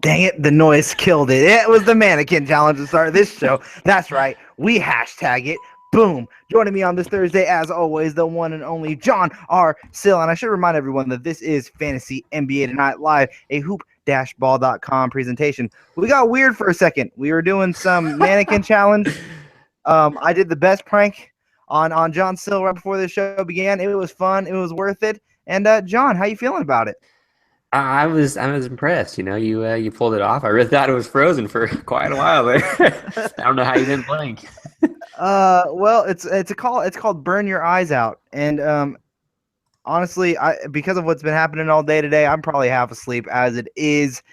Dang it, the noise killed it. It was the mannequin challenge to start this show. That's right. We hashtag it. Boom. Joining me on this Thursday, as always, the one and only John R. Sill. And I should remind everyone that this is Fantasy NBA Tonight Live, a hoop-ball.com presentation. We got weird for a second. We were doing some mannequin challenge. I did the best prank on John Sill right before the show began. It was fun. It was worth it. And John, how you feeling about it? I was impressed. You pulled it off. I really thought it was frozen for quite a while there. I don't know how you didn't blink. Well, it's called Burn Your Eyes Out. And honestly, because of what's been happening all day today, I'm probably half asleep as it is.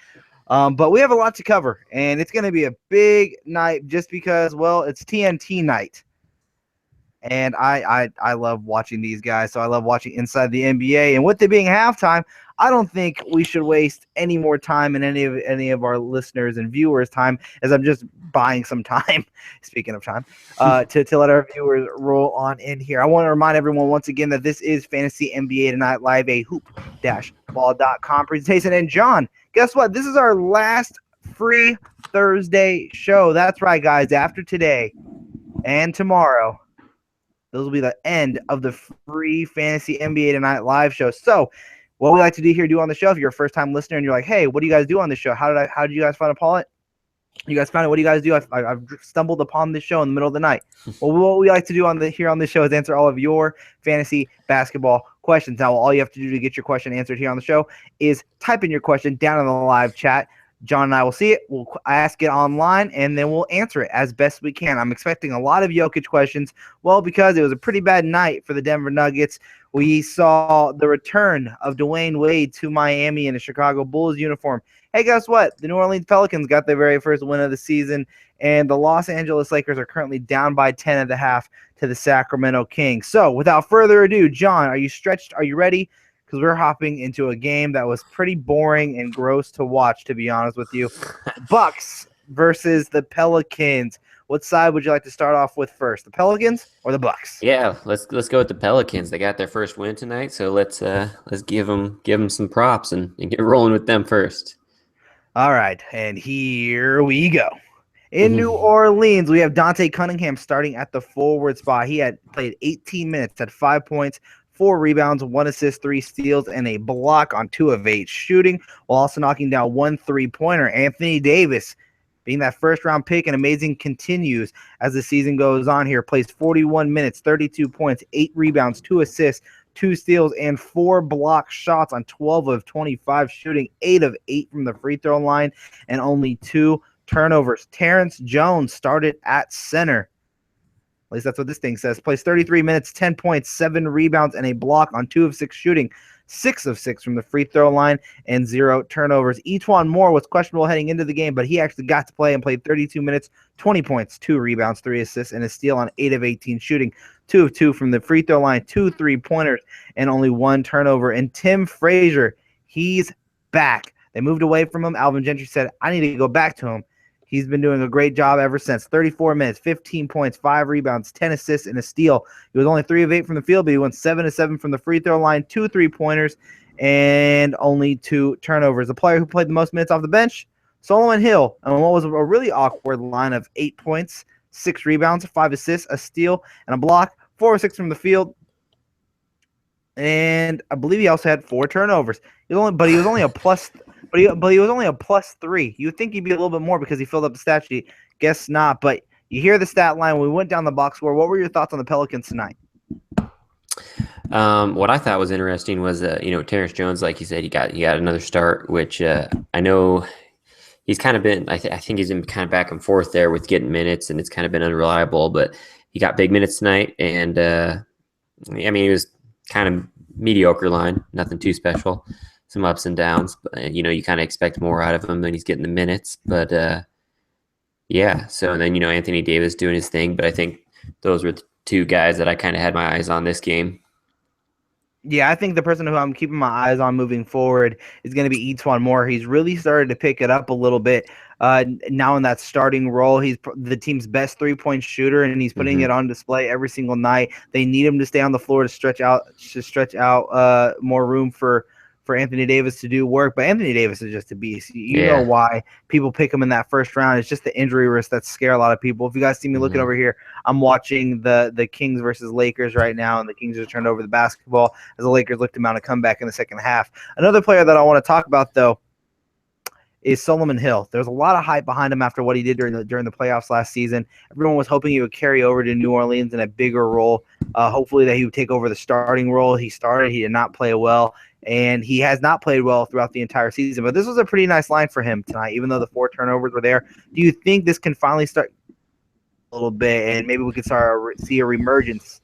But we have a lot to cover, and it's going to be a big night just because, well, it's TNT night. And I love watching these guys, so I love watching inside the NBA. And with it being halftime, I don't think we should waste any more time in any of our listeners and viewers' time, as I'm just buying some time. Speaking of time, to let our viewers roll on in here. I want to remind everyone once again that this is Fantasy NBA Tonight Live, a hoop-ball.com presentation. And John, guess what? This is our last free Thursday show. That's right, guys. After today and tomorrow, those will be the end of the free Fantasy NBA Tonight live show. So what we like to do on the show, if you're a first-time listener and you're like, hey, what do you guys do on this show? How did you guys find it? You guys found it. What do you guys do? I've stumbled upon this show in the middle of the night. Well, what we like to do here on this show is answer all of your fantasy basketball questions. Now, all you have to do to get your question answered here on the show is type in your question down in the live chat. John and I will see it. We'll ask it online, and then we'll answer it as best we can. I'm expecting a lot of Jokic questions. Well, because it was a pretty bad night for the Denver Nuggets. We saw the return of Dwayne Wade to Miami in a Chicago Bulls uniform. Hey, guess what? The New Orleans Pelicans got their very first win of the season, and the Los Angeles Lakers are currently down by 10.5 to the Sacramento Kings. So, without further ado, John, are you stretched? Are you ready? Because we're hopping into a game that was pretty boring and gross to watch, to be honest with you. Bucks versus the Pelicans. What side would you like to start off with first, the Pelicans or the Bucks? Yeah, let's go with the Pelicans. They got their first win tonight, so let's give them some props and get rolling with them first. All right, and here we go. In New Orleans, we have Dante Cunningham starting at the forward spot. He had played 18 minutes, had 5 points, 4 rebounds, 1 assist, 3 steals, and a block on 2 of 8 shooting, while also knocking down 1 3-pointer. Anthony Davis, being that first-round pick, and amazing continues as the season goes on here, plays 41 minutes, 32 points, 8 rebounds, 2 assists, 2 steals, and 4 block shots on 12 of 25 shooting, 8 of 8 from the free throw line, and only 2 turnovers. Terrence Jones started at center. At least that's what this thing says. Plays 33 minutes, 10 points, 7 rebounds, and a block on 2 of 6 shooting. 6 of 6 from the free throw line, and 0 turnovers. Etuan Moore was questionable heading into the game, but he actually got to play and played 32 minutes, 20 points, 2 rebounds, 3 assists, and a steal on 8 of 18 shooting. 2 of 2 from the free throw line, 2 3-pointers, and only 1 turnover. And Tim Frazier, he's back. They moved away from him. Alvin Gentry said, I need to go back to him. He's been doing a great job ever since. 34 minutes, 15 points, 5 rebounds, 10 assists, and a steal. He was only 3 of 8 from the field, but he went 7 of 7 from the free throw line, 2 3-pointers, and only 2 turnovers. The player who played the most minutes off the bench, Solomon Hill, and what was a really awkward line of 8 points, 6 rebounds, 5 assists, a steal, and a block, 4 of 6 from the field. And I believe he also had 4 turnovers. He was only a plus. But he was only a +3. You would think he'd be a little bit more because he filled up the stat sheet. Guess not. But you hear the stat line. We went down the box score. What were your thoughts on the Pelicans tonight? What I thought was interesting was, Terrence Jones, like you said, he got another start, which I know he's kind of been. I think he's been kind of back and forth there with getting minutes, and it's kind of been unreliable. But he got big minutes tonight, and he was kind of mediocre line, nothing too special. Some ups and downs, but you kind of expect more out of him when he's getting the minutes. But yeah, so then Anthony Davis doing his thing, but I think those were the 2 guys that I kind of had my eyes on this game. Yeah, I think the person who I'm keeping my eyes on moving forward is going to be Etuan Moore. He's really started to pick it up a little bit now in that starting role. He's the team's best 3-point shooter, and he's putting it on display every single night. They need him to stay on the floor to stretch out more room for for Anthony Davis to do work, but Anthony Davis is just a beast. You know Yeah. why people pick him in that first round. It's just the injury risk that scare a lot of people. If you guys see me looking over here, I'm watching the Kings versus Lakers right now, and the Kings just turned over the basketball as the Lakers looked to mount a comeback in the second half. Another player that I want to talk about, though, is Solomon Hill. There's a lot of hype behind him after what he did during the playoffs last season. Everyone was hoping he would carry over to New Orleans in a bigger role. Hopefully that he would take over the starting role. He did not play well, and he has not played well throughout the entire season. But this was a pretty nice line for him tonight, even though the 4 turnovers were there. Do you think this can finally start a little bit, and maybe we could see a resurgence?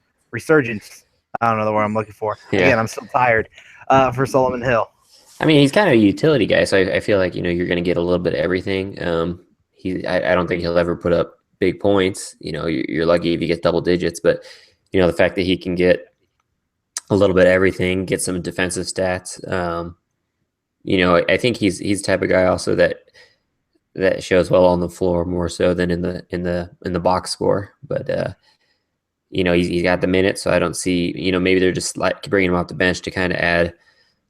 I don't know the word I'm looking for. Yeah. Again, I'm still tired for Solomon Hill. I mean, he's kind of a utility guy, so I feel like, you're going to get a little bit of everything. I don't think he'll ever put up big points. You're lucky if he gets double digits, but the fact that he can get a little bit of everything, get some defensive stats. I think he's the type of guy also that shows well on the floor more so than in the box score. But he's got the minutes, so I don't see. Maybe they're just like bringing him off the bench to kind of add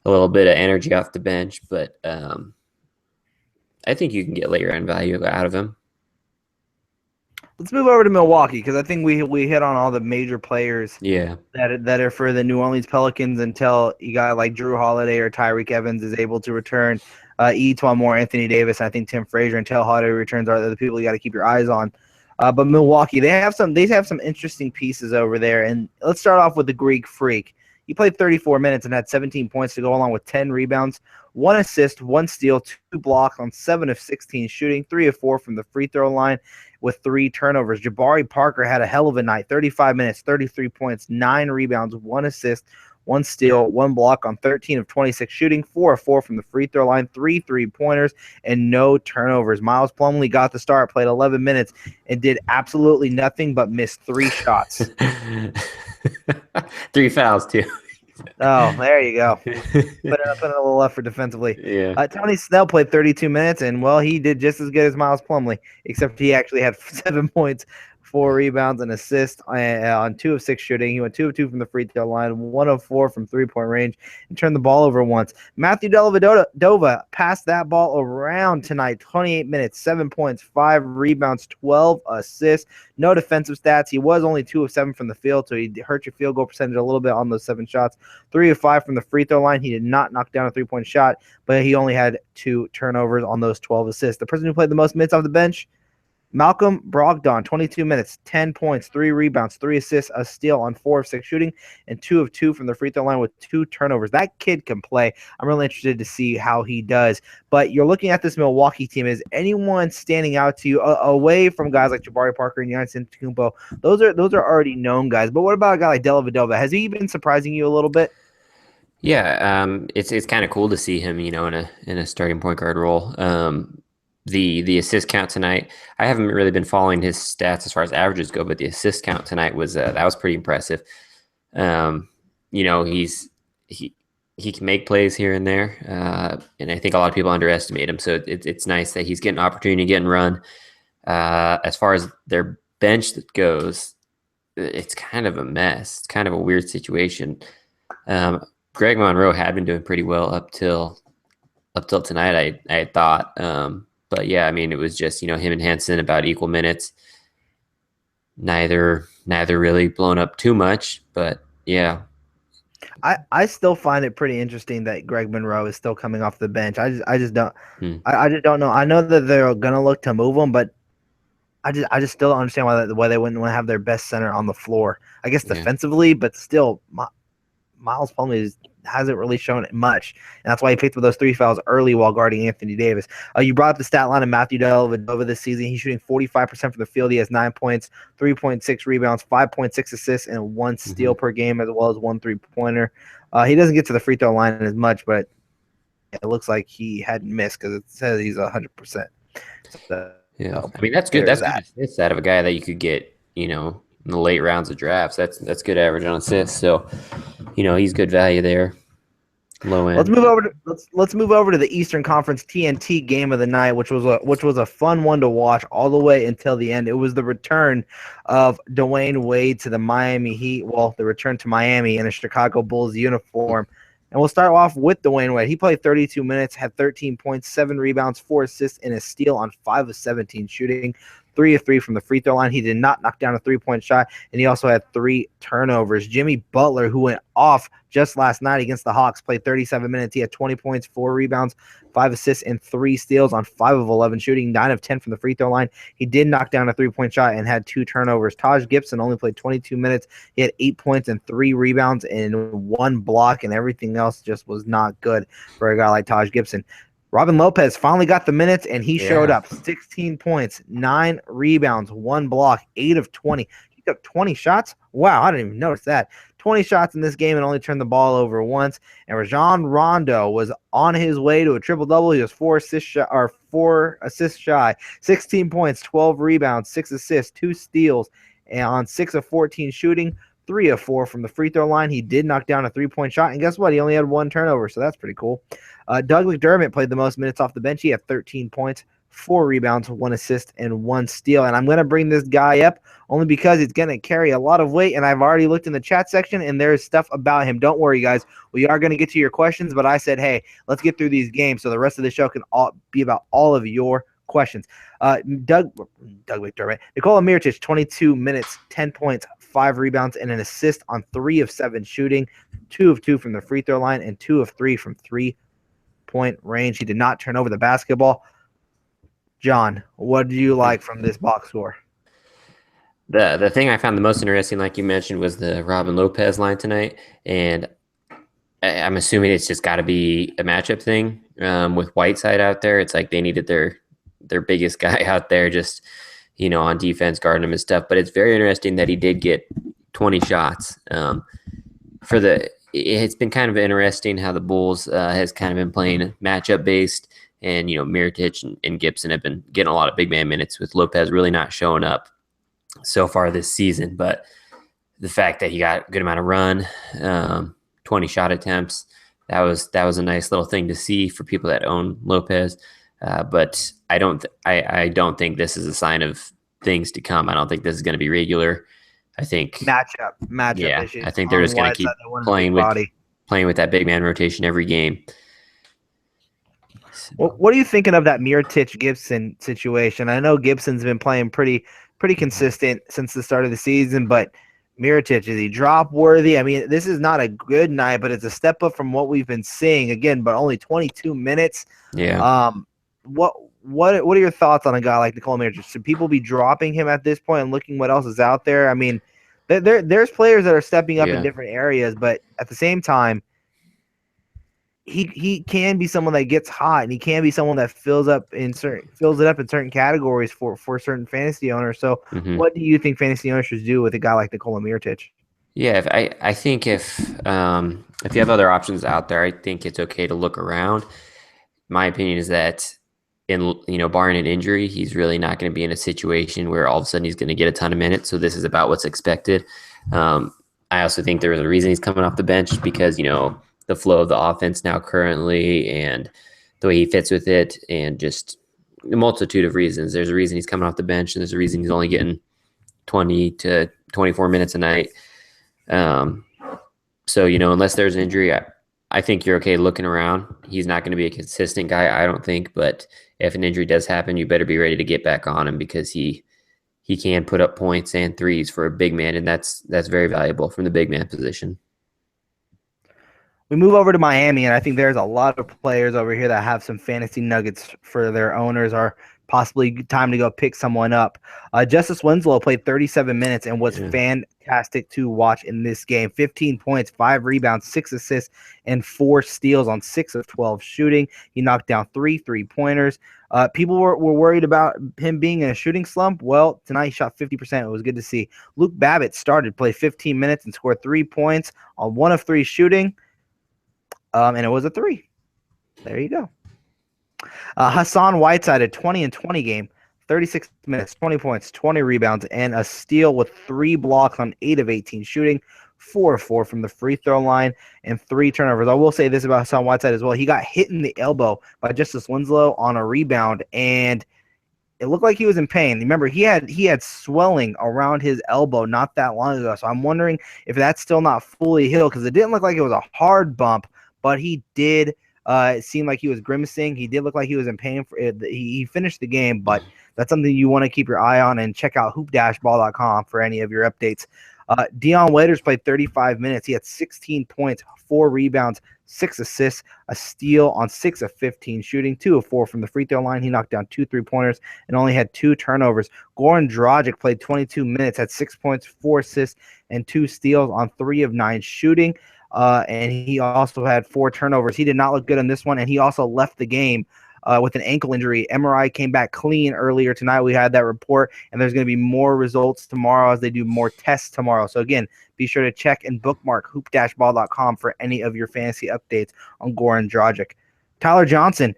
a little bit of energy off the bench, but I think you can get later round value out of him. Let's move over to Milwaukee, because I think we hit on all the major players that are for the New Orleans Pelicans until you got like Drew Holiday or Tyreek Evans is able to return. Etwan Moore, Anthony Davis, and I think Tim Frazier until Holiday returns are the people you got to keep your eyes on. But Milwaukee, they have some interesting pieces over there, and let's start off with the Greek Freak. He played 34 minutes and had 17 points to go along with 10 rebounds, 1 assist, 1 steal, 2 blocks on 7 of 16 shooting, 3 of 4 from the free throw line with 3 turnovers. Jabari Parker had a hell of a night, 35 minutes, 33 points, 9 rebounds, 1 assist, 1 steal, 1 block on 13 of 26 shooting, 4 of 4 from the free throw line, 3 3-pointers, and no turnovers. Miles Plumlee got the start, played 11 minutes, and did absolutely nothing but miss 3 shots. 3 fouls, too. Oh, there you go. Put in a little effort defensively. Yeah. Tony Snell played 32 minutes, and, well, he did just as good as Miles Plumlee, except he actually had 7 points, 4 rebounds, and assists on 2 of 6 shooting. He went 2 of 2 from the free throw line, 1 of 4 from three-point range, and turned the ball over once. Matthew Dellavedova passed that ball around tonight, 28 minutes, 7 points, 5 rebounds, 12 assists. No defensive stats. He was only 2 of 7 from the field, so he hurt your field goal percentage a little bit on those 7 shots. 3 of 5 from the free throw line. He did not knock down a 3-point shot, but he only had 2 turnovers on those 12 assists. The person who played the most minutes off the bench, Malcolm Brogdon, 22 minutes, 10 points, 3 rebounds, 3 assists, a steal on 4 of 6 shooting, and 2 of 2 from the free throw line with 2 turnovers. That kid can play. I'm really interested to see how he does. But you're looking at this Milwaukee team. Is anyone standing out to you away from guys like Jabari Parker and Giannis Antetokounmpo? Those are already known guys. But what about a guy like Dellavedova? Has he been surprising you a little bit? Yeah, it's kind of cool to see him, in a starting point guard role. The assist count tonight, I haven't really been following his stats as far as averages go, but the assist count tonight was that was pretty impressive. He can make plays here and there, and I think a lot of people underestimate him. So it's nice that he's getting an opportunity to get and run. As far as their bench that goes, it's kind of a mess. It's kind of a weird situation. Greg Monroe had been doing pretty well up till tonight. I thought. But yeah, I mean, it was just, him and Hansen about equal minutes. Neither really blown up too much, but yeah. I still find it pretty interesting that Greg Monroe is still coming off the bench. I just don't I just don't know. I know that they're gonna look to move him, but I just still don't understand why they wouldn't want to have their best center on the floor. I guess defensively, but still, Miles Plumlee hasn't really shown it much, and that's why he picked up those 3 fouls early while guarding Anthony Davis. You brought up the stat line of Matthew Dellavedova this season. He's shooting 45% from the field. He has 9 points, 3.6 rebounds, 5.6 assists, and 1 steal per game, as well as 1 3-pointer. He doesn't get to the free throw line as much, but it looks like he hadn't missed because it says he's 100%. So, yeah, I mean, that's good. That's good assists out of a guy that you could get, in the late rounds of drafts. That's good average on assists. So, he's good value there. Low end. Let's move over to the Eastern Conference TNT game of the night, which was a fun one to watch all the way until the end. It was the return of Dwayne Wade to the Miami Heat. Well, the return to Miami in a Chicago Bulls uniform. And we'll start off with Dwayne Wade. He played 32 minutes, had 13 points, 7 rebounds, 4 assists, and a steal on 5 of 17 shooting, 3 of 3 from the free throw line. He did not knock down a 3-point shot, and he also had 3 turnovers. Jimmy Butler, who went off just last night against the Hawks, played 37 minutes. He had 20 points, 4 rebounds, 5 assists, and 3 steals on 5 of 11 shooting, 9 of 10 from the free throw line. He did knock down a 3-point shot and had 2 turnovers. Taj Gibson only played 22 minutes. He had 8 points and 3 rebounds and 1 block, and everything else just was not good for a guy like Taj Gibson. Robin Lopez finally got the minutes, and he showed up. 16 points, 9 rebounds, 1 block, 8 of 20. He took 20 shots? Wow, I didn't even notice that. 20 shots in this game and only turned the ball over once. And Rajon Rondo was on his way to a triple-double. He was 4 assists shy, 16 points, 12 rebounds, 6 assists, 2 steals, and on 6 of 14 shooting, 3 of 4 from the free throw line. He did knock down a 3-point shot, and guess what? He only had 1 turnover, so that's pretty cool. Doug McDermott played the most minutes off the bench. He had 13 points, 4 rebounds, 1 assist, and 1 steal. And I'm going to bring this guy up only because it's going to carry a lot of weight, and I've already looked in the chat section, and there's stuff about him. Don't worry, guys. We are going to get to your questions, but I said, hey, let's get through these games so the rest of the show can be about all of your questions. Doug McDermott. Nikola Mirotic, 22 minutes, 10 points, 5 rebounds, and an assist on 3 of 7 shooting, 2 of 2 from the free throw line, and 2 of 3 from 3-point range. He did not turn over the basketball. John, what do you like from this box score? The thing I found the most interesting, like you mentioned, was the Robin Lopez line tonight, and I'm assuming it's just got to be a matchup thing with Whiteside out there. It's like they needed their biggest guy out there, just on defense, guarding him and stuff. But it's very interesting that he did get 20 shots. It's been kind of interesting how the Bulls has kind of been playing matchup based, and Mirotic and Gibson have been getting a lot of big man minutes with Lopez really not showing up so far this season. But the fact that he got a good amount of run, 20 shot attempts, that was a nice little thing to see for people that own Lopez. But I don't think this is a sign of things to come. I don't think this is going to be regular. I think matchup yeah, issues. I think they're just going to keep playing with that big man rotation every game. Well, what are you thinking of that Mirotic Gibson situation? I know Gibson's been playing pretty consistent since the start of the season, but Mirotic, is he drop worthy? I mean, this is not a good night, but it's a step up from what we've been seeing again, but only 22 minutes. Yeah. What are your thoughts on a guy like Nikola Mirotic? Should people be dropping him at this point and looking what else is out there? I mean, there's players that are stepping up in different areas, but at the same time, he can be someone that gets hot, and he can be someone that fills it up in certain categories for certain fantasy owners. So, what do you think fantasy owners should do with a guy like Nikola Mirotic? Yeah, I think if you have other options out there, I think it's okay to look around. My opinion is that barring an injury, he's really not going to be in a situation where all of a sudden he's going to get a ton of minutes. So this is about what's expected. I also think there was a reason he's coming off the bench because, the flow of the offense now currently and the way he fits with it, and just a multitude of reasons. There's a reason he's coming off the bench, and there's a reason he's only getting 20 to 24 minutes a night. So, unless there's an injury, I think you're okay looking around. He's not going to be a consistent guy, I don't think, but if an injury does happen, you better be ready to get back on him because he can put up points and threes for a big man, and that's very valuable from the big man position. We move over to Miami, and I think there's a lot of players over here that have some fantasy nuggets for their owners, or possibly time to go pick someone up. Justice Winslow played 37 minutes and was fantastic to watch in this game. 15 points, 5 rebounds, 6 assists, and 4 steals on 6 of 12 shooting. He knocked down 3 3-pointers. People were worried about him being in a shooting slump. Well, tonight he shot 50%. It was good to see. Luke Babbitt played 15 minutes and scored 3 points on 1 of 3 shooting. And it was a 3. There you go. Hassan Whiteside, a 20-20 game, 36 minutes, 20 points, 20 rebounds, and a steal with 3 blocks on 8 of 18 shooting, 4 of 4 from the free throw line, and 3 turnovers. I will say this about Hassan Whiteside as well. He got hit in the elbow by Justice Winslow on a rebound, and it looked like he was in pain. Remember, he had swelling around his elbow not that long ago, so I'm wondering if that's still not fully healed, because it didn't look like it was a hard bump, but he did seem like he was grimacing. He did look like he was in pain. He finished the game, but that's something you want to keep your eye on, and check out hoop-ball.com for any of your updates. Dion Waiters played 35 minutes. He had 16 points, 4 rebounds, 6 assists, a steal on 6 of 15 shooting, 2 of 4 from the free throw line. He knocked down 2 3-pointers and only had 2 turnovers. Goran Dragic played 22 minutes, had 6 points, 4 assists, and 2 steals on 3 of 9 shooting. And he also had 4 turnovers. He did not look good on this one, and he also left the game with an ankle injury. MRI came back clean earlier tonight. We had that report, and there's going to be more results tomorrow as they do more tests tomorrow. So again, be sure to check and bookmark hoop-ball.com for any of your fantasy updates on Goran Dragic. Tyler Johnson,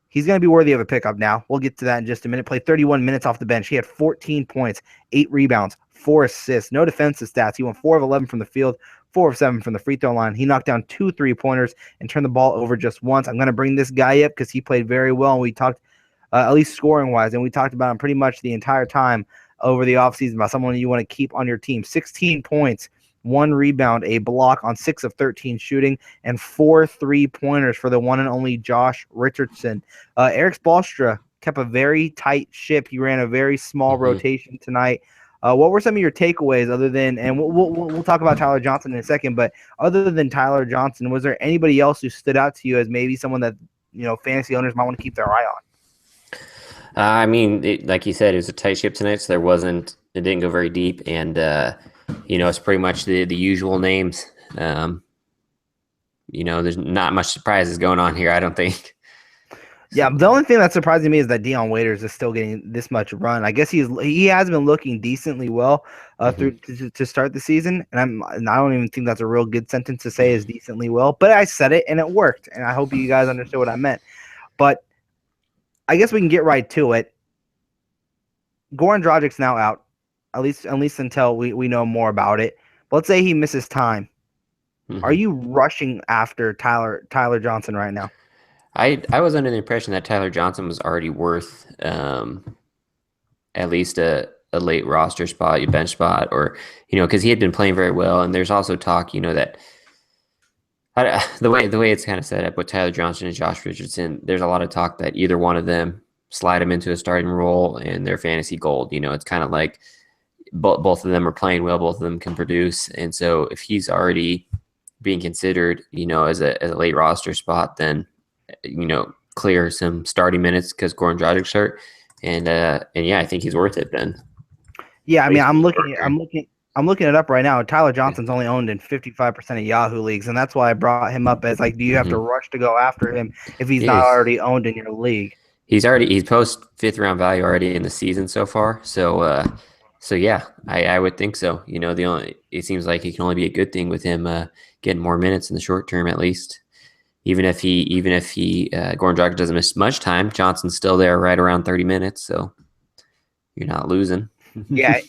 he's going to be worthy of a pickup now. We'll get to that in just a minute. Played 31 minutes off the bench. He had 14 points, 8 rebounds, 4 assists, no defensive stats. He went 4 of 11 from the field, 4 of 7 from the free throw line. He knocked down 2 3-pointers and turned the ball over just once. I'm going to bring this guy up because he played very well, and we talked, at least scoring-wise, and we talked about him pretty much the entire time over the offseason about someone you want to keep on your team. 16 points, 1 rebound, a block on 6 of 13 shooting, and 4 3-pointers for the one and only Josh Richardson. Eric Spoelstra kept a very tight ship. He ran a very small rotation tonight. What were some of your takeaways other than, and we'll talk about Tyler Johnson in a second, but other than Tyler Johnson, was there anybody else who stood out to you as maybe someone that, fantasy owners might want to keep their eye on? I mean, like you said, it was a tight ship tonight, so it didn't go very deep, and it's pretty much the usual names. There's not much surprises going on here, I don't think. Yeah, the only thing that's surprising me is that Dion Waiters is still getting this much run. I guess he has been looking decently well through to start the season, and I don't even think that's a real good sentence to say is decently well, but I said it and it worked, and I hope you guys understood what I meant. But I guess we can get right to it. Goran Dragic's now out, at least until we know more about it. But let's say he misses time. Are you rushing after Tyler Johnson right now? I was under the impression that Tyler Johnson was already worth at least a late roster spot, a bench spot, or because he had been playing very well. And there's also talk, that the way it's kind of set up with Tyler Johnson and Josh Richardson, there's a lot of talk that either one of them slide him into a starting role and they're fantasy gold. It's kind of like both of them are playing well, both of them can produce, and so if he's already being considered, as a late roster spot, then clear some starting minutes because Goran Dragic's hurt, and yeah, I think he's worth it then. Yeah, I mean, I'm looking it up right now. Tyler Johnson's only owned in 55% of Yahoo leagues, and that's why I brought him up as do you have to rush to go after him if he's not already owned in your league? He's post 5th round value already in the season so far, so yeah, I would think so. It seems like it can only be a good thing with him getting more minutes in the short term at least. Even if he Goran Dragic doesn't miss much time, Johnson's still there right around 30 minutes, so you're not losing. Yeah,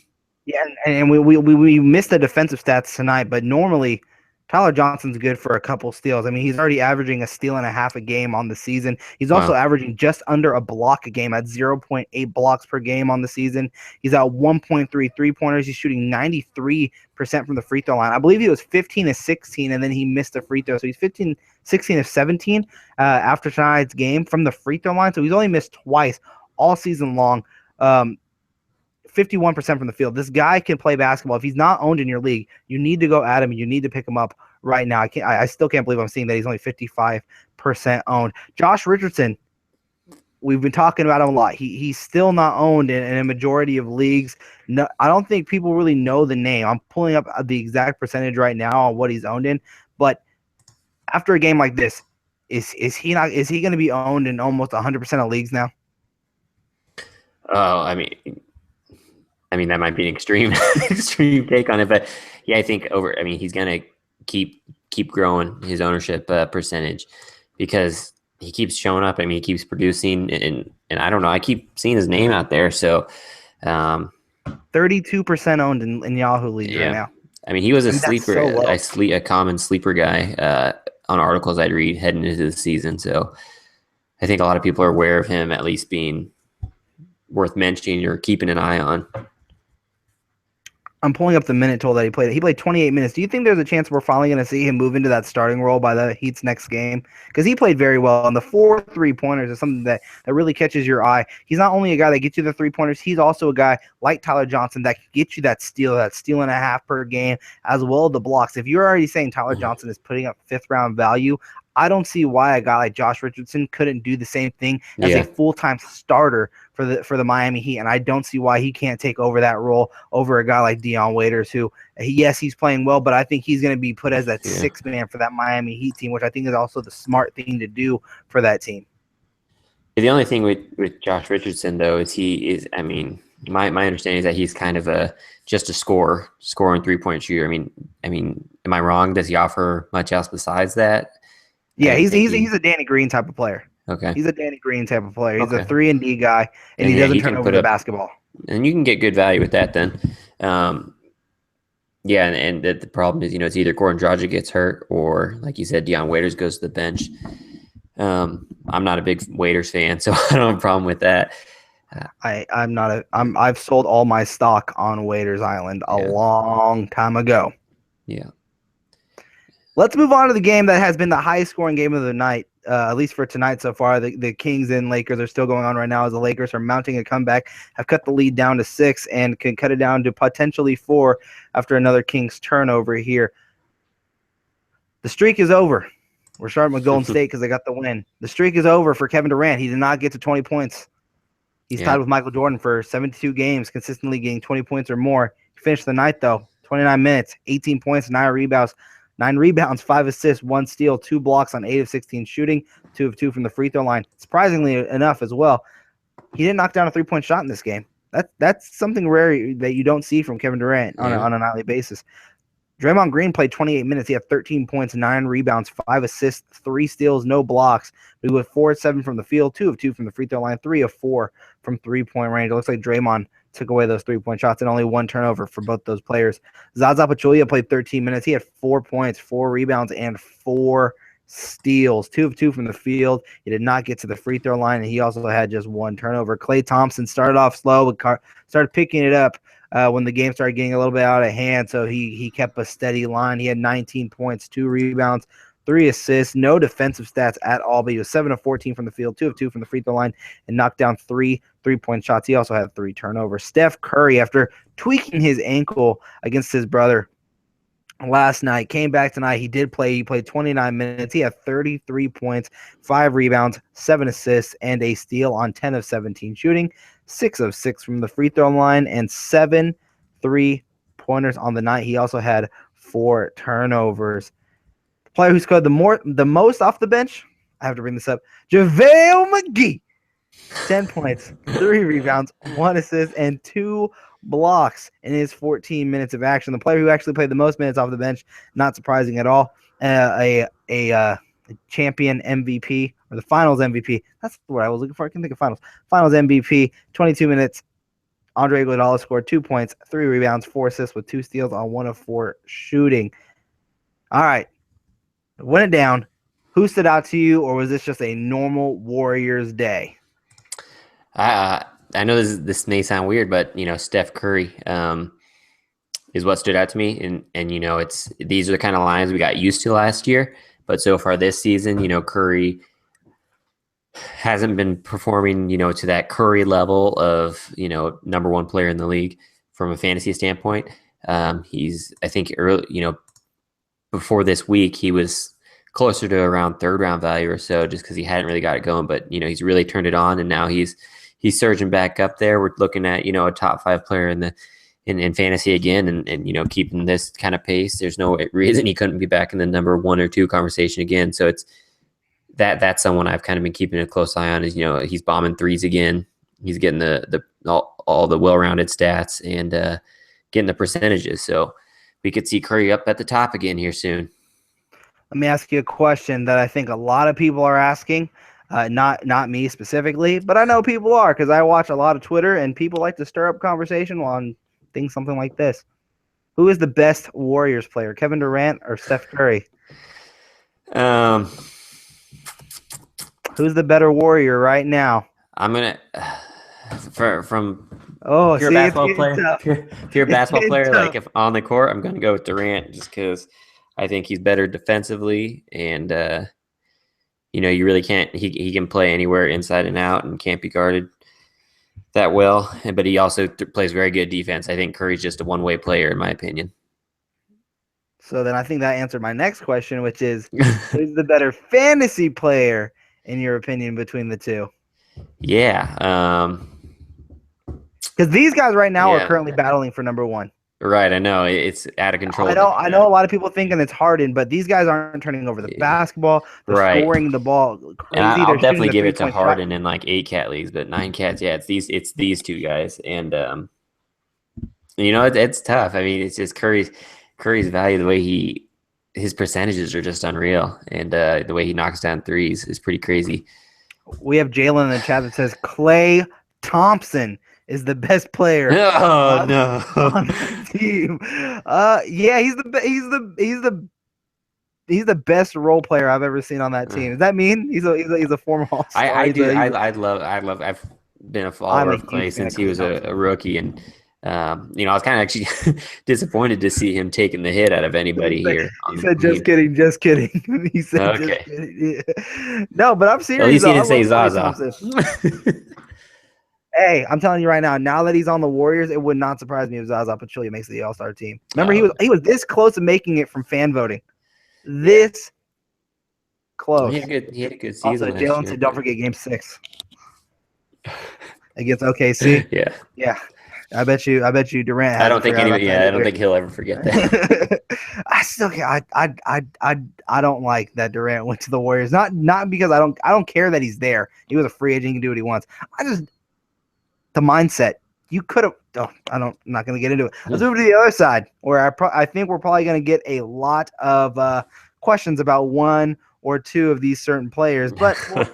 and we missed the defensive stats tonight, but normally Tyler Johnson's good for a couple steals. I mean, he's already averaging a steal and a half a game on the season. He's also averaging just under a block a game at 0.8 blocks per game on the season. He's at 1.3 3-pointers. He's shooting 93% from the free throw line. I believe he was 15 of 16, and then he missed a free throw. So he's 16 of 17 after tonight's game from the free throw line. So he's only missed twice all season long. 51% from the field. This guy can play basketball. If he's not owned in your league, you need to go at him and you need to pick him up right now. I still can't believe I'm seeing that he's only 55% owned. Josh Richardson, we've been talking about him a lot. He's still not owned in a majority of leagues. No, I don't think people really know the name. I'm pulling up the exact percentage right now on what he's owned in, but after a game like this, is he going to be owned in almost 100% of leagues now? Oh, I mean, that might be an extreme take on it, but yeah, I think he's going to keep growing his ownership percentage because he keeps showing up. I mean, he keeps producing, and I don't know, I keep seeing his name out there. So, 32% owned in Yahoo leagues right now. I mean, he was a sleeper, a common sleeper guy on articles I'd read heading into the season. So, I think a lot of people are aware of him at least being worth mentioning or keeping an eye on. I'm pulling up the minute total that he played. He played 28 minutes. Do you think there's a chance we're finally going to see him move into that starting role by the Heat's next game? Because he played very well, and the 4 3-pointers is something that really catches your eye. He's not only a guy that gets you the 3-pointers, he's also a guy like Tyler Johnson that can get you that steal and a half per game, as well as the blocks. If you're already saying Tyler Johnson is putting up fifth-round value, I don't see why a guy like Josh Richardson couldn't do the same thing as a full-time starter for the Miami Heat, and I don't see why he can't take over that role over a guy like Dion Waiters, who, yes, he's playing well, but I think he's going to be put as that sixth man for that Miami Heat team, which I think is also the smart thing to do for that team. The only thing with Josh Richardson, though, is I mean, my understanding is that he's kind of just a scoring 3-point shooter. I mean, am I wrong? Does he offer much else besides that? Yeah, he's a Danny Green type of player. Okay. He's a Danny Green type of player. He's a 3-and-D guy, and he doesn't turn over the basketball. And you can get good value with that then. Yeah, and the problem is, it's either Goran Dragic gets hurt or, like you said, Dion Waiters goes to the bench. I'm not a big Waiters fan, so I don't have a problem with that. I've sold all my stock on Waiters Island a long time ago. Yeah. Let's move on to the game that has been the highest scoring game of the night, at least for tonight so far. The Kings and Lakers are still going on right now as the Lakers are mounting a comeback, have cut the lead down to 6 and can cut it down to potentially 4 after another Kings turnover here. The streak is over. We're starting with Golden State because they got the win. The streak is over for Kevin Durant. He did not get to 20 points. He's tied with Michael Jordan for 72 games, consistently getting 20 points or more. He finished the night, though, 29 minutes, 18 points, 9 rebounds. 9 rebounds, 5 assists, 1 steal, 2 blocks on 8 of 16 shooting, 2 of 2 from the free throw line. Surprisingly enough as well, he didn't knock down a 3-point shot in this game. That's something rare that you don't see from Kevin Durant on a nightly basis. Draymond Green played 28 minutes. He had 13 points, 9 rebounds, 5 assists, 3 steals, no blocks. He was 4 of 7 from the field, 2 of 2 from the free throw line, 3 of 4 from 3-point range. It looks like Draymond took away those 3-point shots and only 1 turnover for both those players. Zaza Pachulia played 13 minutes. He had 4 points, 4 rebounds, and 4 steals, 2 of 2 from the field. He did not get to the free throw line, and he also had just 1 turnover. Klay Thompson started off slow, but started picking it up when the game started getting a little bit out of hand, so he kept a steady line. He had 19 points, 2 rebounds, 3 assists, no defensive stats at all, but he was 7 of 14 from the field, 2 of 2 from the free throw line, and knocked down 3 3-point shots. He also had 3 turnovers. Steph Curry, after tweaking his ankle against his brother last night, came back tonight. He did play. He played 29 minutes. He had 33 points, 5 rebounds, 7 assists, and a steal on 10 of 17 shooting, 6 of 6 from the free throw line, and 7 3-pointers on the night. He also had 4 turnovers. The player who scored the most off the bench, I have to bring this up, JaVale McGee. 10 points, 3 rebounds, 1 assist, and 2 blocks in his 14 minutes of action. The player who actually played the most minutes off the bench, not surprising at all, a champion MVP, or the finals MVP. That's what I was looking for. I can think of finals. Finals MVP, 22 minutes. Andre Iguodala scored 2 points, 3 rebounds, 4 assists with 2 steals on 1 of 4 shooting. All right. Went it down. Who stood out to you, or was this just a normal Warriors day? I know this may sound weird, but Steph Curry is what stood out to me, and these are the kind of lines we got used to last year, but so far this season, Curry hasn't been performing, to that Curry level of number 1 player in the league from a fantasy standpoint. I think early, before this week, he was closer to around 3rd round value or so, just because he hadn't really got it going, but he's really turned it on, and now he's surging back up there. We're looking at, a top 5 player in fantasy again, and keeping this kind of pace. There's no reason he couldn't be back in the number 1 or 2 conversation again. So it's that's someone I've kind of been keeping a close eye on. Is he's bombing threes again. He's getting all the well-rounded stats and getting the percentages. So we could see Curry up at the top again here soon. Let me ask you a question that I think a lot of people are asking. Not me specifically, but I know people are, because I watch a lot of Twitter and people like to stir up conversation on things something like this. Who is the best Warriors player, Kevin Durant or Steph Curry? Who's the better Warrior right now? I'm gonna from Oh, Pure see, it's basketball getting player, tough. pure It's basketball getting player. tough. Like if on the court, I'm going to go with Durant just because I think he's better defensively, and you really can't. He can play anywhere inside and out, and can't be guarded that well. But he also plays very good defense. I think Curry's just a one-way player, in my opinion. So then I think that answered my next question, which is, who's the better fantasy player in your opinion between the two? Yeah. Because these guys right now are Yeah. currently battling for number one. Right. I know it's out of control. I know a lot of people thinking it's Harden, but these guys aren't turning over the basketball. They're Right. scoring the ball And crazy. I'll They're shooting definitely the give it to 3-point shot. Harden in like 8 cat leagues, but 9 cats, yeah, it's these two guys, and it's tough. I mean, it's just Curry's value, the way his percentages are just unreal, and the way he knocks down threes is pretty crazy. We have Jalen in the chat that says Klay Thompson is the best player Oh on, no! on the team. Yeah, he's the best role player I've ever seen on that team. Does that mean he's a former All-Star? I do. I love. I've been a follower I'm a of Clay huge fan since of he Klay was Thompson. a rookie, and I was kind of actually disappointed to see him taking the hit out of anybody here. He said, "Just kidding, just kidding." He said, Okay. "Just kidding." Yeah. No, but I'm serious. At least he didn't say I love Klay Zaza. Thompson. Hey, I'm telling you right now that he's on the Warriors, it would not surprise me if Zaza Pachulia makes the All-Star team. Remember, he was this close to making it from fan voting. This close. He had a good Also, season last Jalen year. said, "Don't forget Game 6 against OKC." Yeah. I bet you Durant hasn't I don't think forgot about anybody. that Yeah, I don't either. think he'll ever forget that. I still can't. I don't like that Durant went to the Warriors. Not because I don't care that he's there. He was a free agent. He can do what he wants. The mindset. You could have. Oh, I'm not going to get into it. Let's move to the other side, where I think we're probably going to get a lot of questions about one or two of these certain players. But let's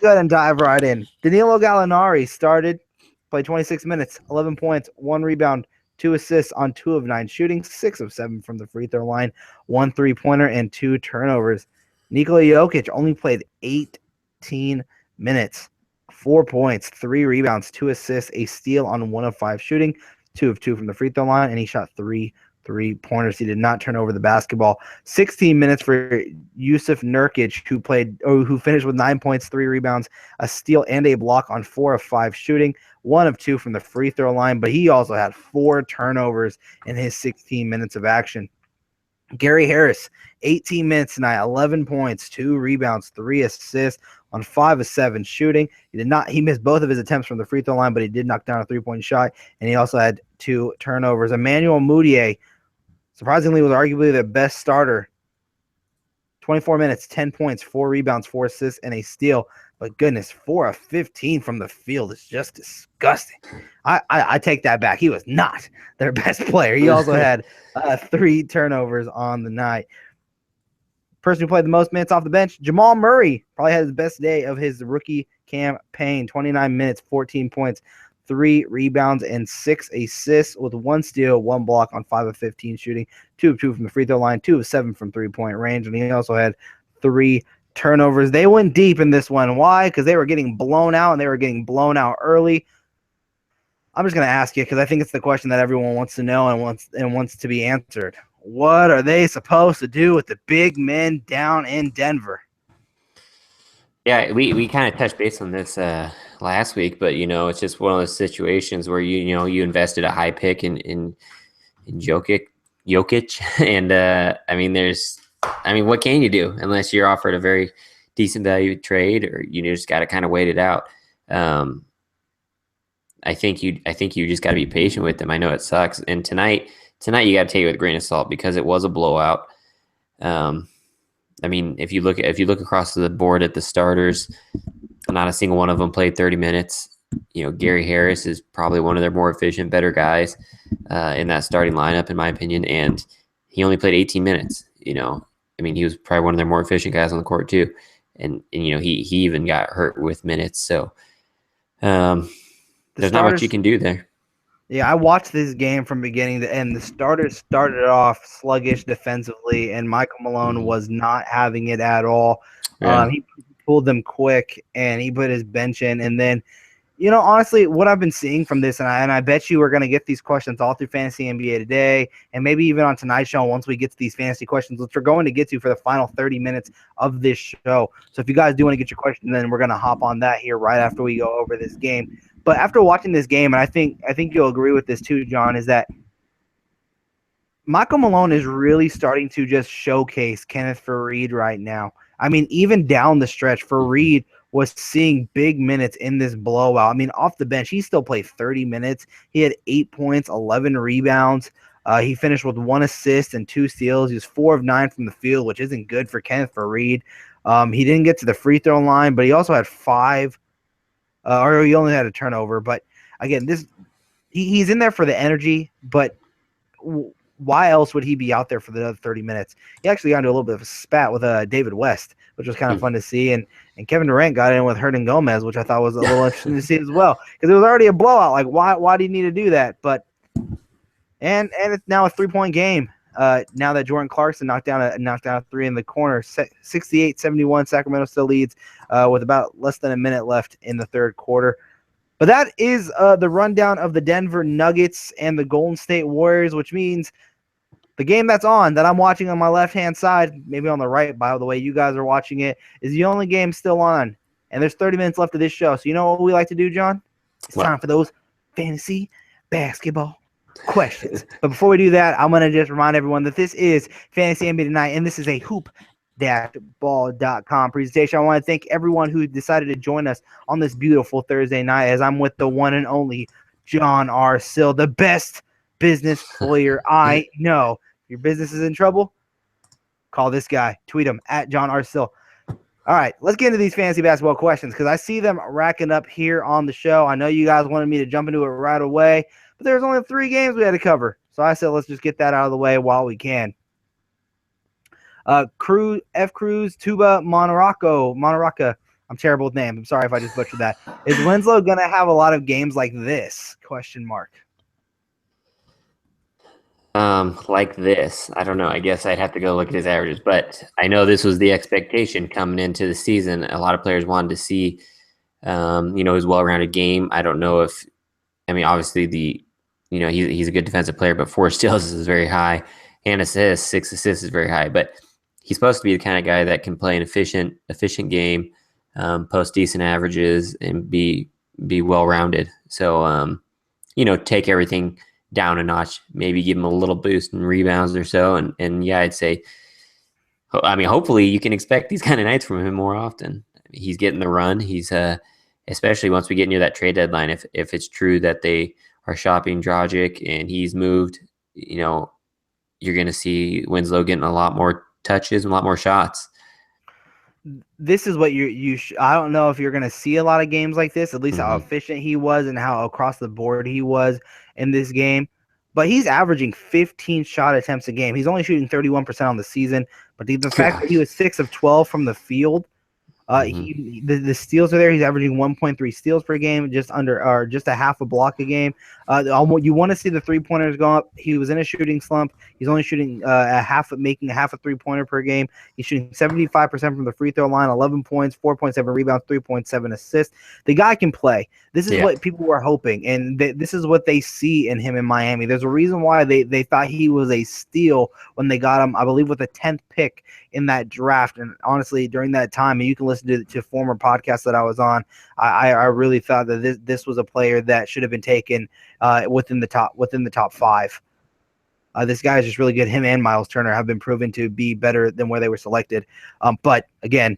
go ahead and dive right in. Danilo Gallinari started, played 26 minutes, 11 points, 1 rebound, 2 assists on 2 of 9 shooting, 6 of 7 from the free throw line, 1 3-pointer, and 2 turnovers. Nikola Jokic only played 18 minutes, 4 points, 3 rebounds, 2 assists, a steal on 1 of 5 shooting, 2 of 2 from the free throw line, and he shot 3 3-pointers. He did not turn over the basketball. 16 minutes for Yusuf Nurkic, who finished with 9 points, 3 rebounds, a steal, and a block on 4 of 5 shooting, 1 of 2 from the free throw line, but he also had 4 turnovers in his 16 minutes of action. Gary Harris, 18 minutes tonight, 11 points, 2 rebounds, 3 assists on 5 of 7 shooting. He missed both of his attempts from the free throw line, but he did knock down a 3-point shot, and he also had 2 turnovers. Emmanuel Mudiay, surprisingly, was arguably the best starter. 24 minutes, 10 points, 4 rebounds, 4 assists, and a steal. But goodness, 4 of 15 from the field is just disgusting. I take that back. He was not their best player. He also had 3 turnovers on the night. Person who played the most minutes off the bench, Jamal Murray, probably had his best day of his rookie campaign. 29 minutes, 14 points, 3 rebounds, and 6 assists with 1 steal, 1 block on 5 of 15 shooting, 2 of 2 from the free throw line, 2 of 7 from 3-point range, and he also had 3 turnovers. They went deep in this one. Why? Because they were getting blown out, and they were getting blown out early. I'm just going to ask you because I think it's the question that everyone wants to know and wants to be answered. What are they supposed to do with the big men down in Denver? Yeah, we kind of touched base on this last week, but it's just one of those situations where you invested a high pick in Jokic, and what can you do unless you're offered a very decent value trade, or you just got to kind of wait it out. I think you just got to be patient with them. I know it sucks, and tonight you got to take it with a grain of salt because it was a blowout. If you look across the board at the starters, not a single one of them played 30 minutes. Gary Harris is probably one of their more efficient, better guys in that starting lineup, in my opinion, and he only played 18 minutes. He was probably one of their more efficient guys on the court too, and he even got hurt with minutes. So there's not much you can do there. Yeah, I watched this game from beginning to end. The starters started off sluggish defensively, and Michael Malone was not having it at all. Yeah. He pulled them quick, and he put his bench in, and then Honestly, what I've been seeing from this, and I bet you we're going to get these questions all through Fantasy NBA today, and maybe even on tonight's show once we get to these fantasy questions, which we're going to get to for the final 30 minutes of this show. So if you guys do want to get your question, then we're going to hop on that here right after we go over this game. But after watching this game, and I think you'll agree with this too, John, is that Michael Malone is really starting to just showcase Kenneth Faried right now. I mean, even down the stretch, Faried was seeing big minutes in this blowout. I mean, off the bench, he still played 30 minutes. He had 8 points, 11 rebounds. He finished with 1 assist and 2 steals. He was 4 of 9 from the field, which isn't good for Kenneth Faried. He didn't get to the free throw line, but he also had 5, or he only had a turnover. But again, he's in there for the energy, but why else would he be out there for the other 30 minutes? He actually got into a little bit of a spat with David West, which was kind of fun to see. And Kevin Durant got in with Hernan Gomez, which I thought was a little interesting to see as well, because it was already a blowout. Like, why do you need to do that? But and it's now a 3-point game. Now that Jordan Clarkson knocked down a 3 in the corner, 68-71. Sacramento still leads with about less than a minute left in the third quarter. But that is the rundown of the Denver Nuggets and the Golden State Warriors, which means the game that's on, that I'm watching on my left-hand side, maybe on the right, by the way, you guys are watching it, is the only game still on. And there's 30 minutes left of this show. So you know what we like to do, John? It's time for those fantasy basketball questions. But before we do that, I'm going to just remind everyone that this is Fantasy NBA Tonight, and this is a hoop-ball.com presentation. I want to thank everyone who decided to join us on this beautiful Thursday night, as I'm with the one and only John R. Sill, the best business lawyer I know. If your business is in trouble, call this guy. Tweet him at John R. Sill. All right, let's get into these fantasy basketball questions, because I see them racking up here on the show. I know you guys wanted me to jump into it right away, but there's only 3 games we had to cover. So I said, let's just get that out of the way while we can. Cruz, Tuba, Monaraca. I'm terrible with names. I'm sorry if I just butchered that. Is Winslow going to have a lot of games like this? Question mark. Like this, I don't know. I guess I'd have to go look at his averages, but I know this was the expectation coming into the season. A lot of players wanted to see, his well-rounded game. I don't know if, obviously he's a good defensive player, but 4 steals is very high, and assists, 6 assists is very high. But he's supposed to be the kind of guy that can play an efficient game, post decent averages, and be well-rounded. So, take everything down a notch, maybe give him a little boost in rebounds or so. And yeah, I'd say, hopefully you can expect these kind of nights from him more often. He's getting the run. He's, especially once we get near that trade deadline, if it's true that they are shopping Dragic and he's moved, you're going to see Winslow getting a lot more touches and a lot more shots. This is what I don't know if you're going to see a lot of games like this, at least how efficient he was and how across the board he was in this game. But he's averaging 15 shot attempts a game. He's only shooting 31% on the season. But the fact that he was 6 of 12 from the field, the steals are there. He's averaging 1.3 steals per game, just a half a block a game. You want to see the 3-pointers go up. He was in a shooting slump. He's only shooting making a half a 3-pointer per game. He's shooting 75% from the free throw line, 11 points, 4.7 rebounds, 3.7 assists. The guy can play. This is what people were hoping, and this is what they see in him in Miami. There's a reason why they thought he was a steal when they got him, I believe, with the 10th pick in that draft. And honestly, during that time, and you can listen to former podcasts that I was on, I really thought that this was a player that should have been taken within the top 5. This guy is just really good. Him and Miles Turner have been proven to be better than where they were selected. But again,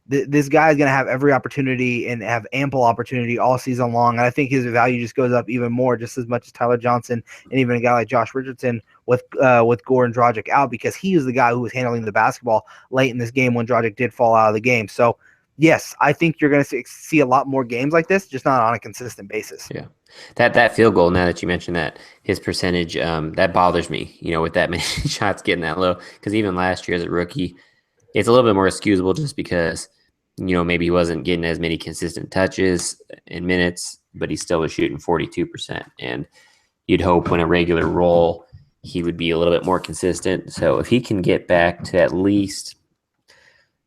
this guy is going to have every opportunity and have ample opportunity all season long. And I think his value just goes up even more, just as much as Tyler Johnson and even a guy like Josh Richardson with Goran Dragic out, because he was the guy who was handling the basketball late in this game when Dragic did fall out of the game. So, yes, I think you're going to see a lot more games like this, just not on a consistent basis. Yeah. That field goal, now that you mentioned that, his percentage, that bothers me, with that many shots getting that low. Because even last year as a rookie, it's a little bit more excusable just because, maybe he wasn't getting as many consistent touches and minutes, but he still was shooting 42%. And you'd hope when a regular role, he would be a little bit more consistent. So if he can get back to at least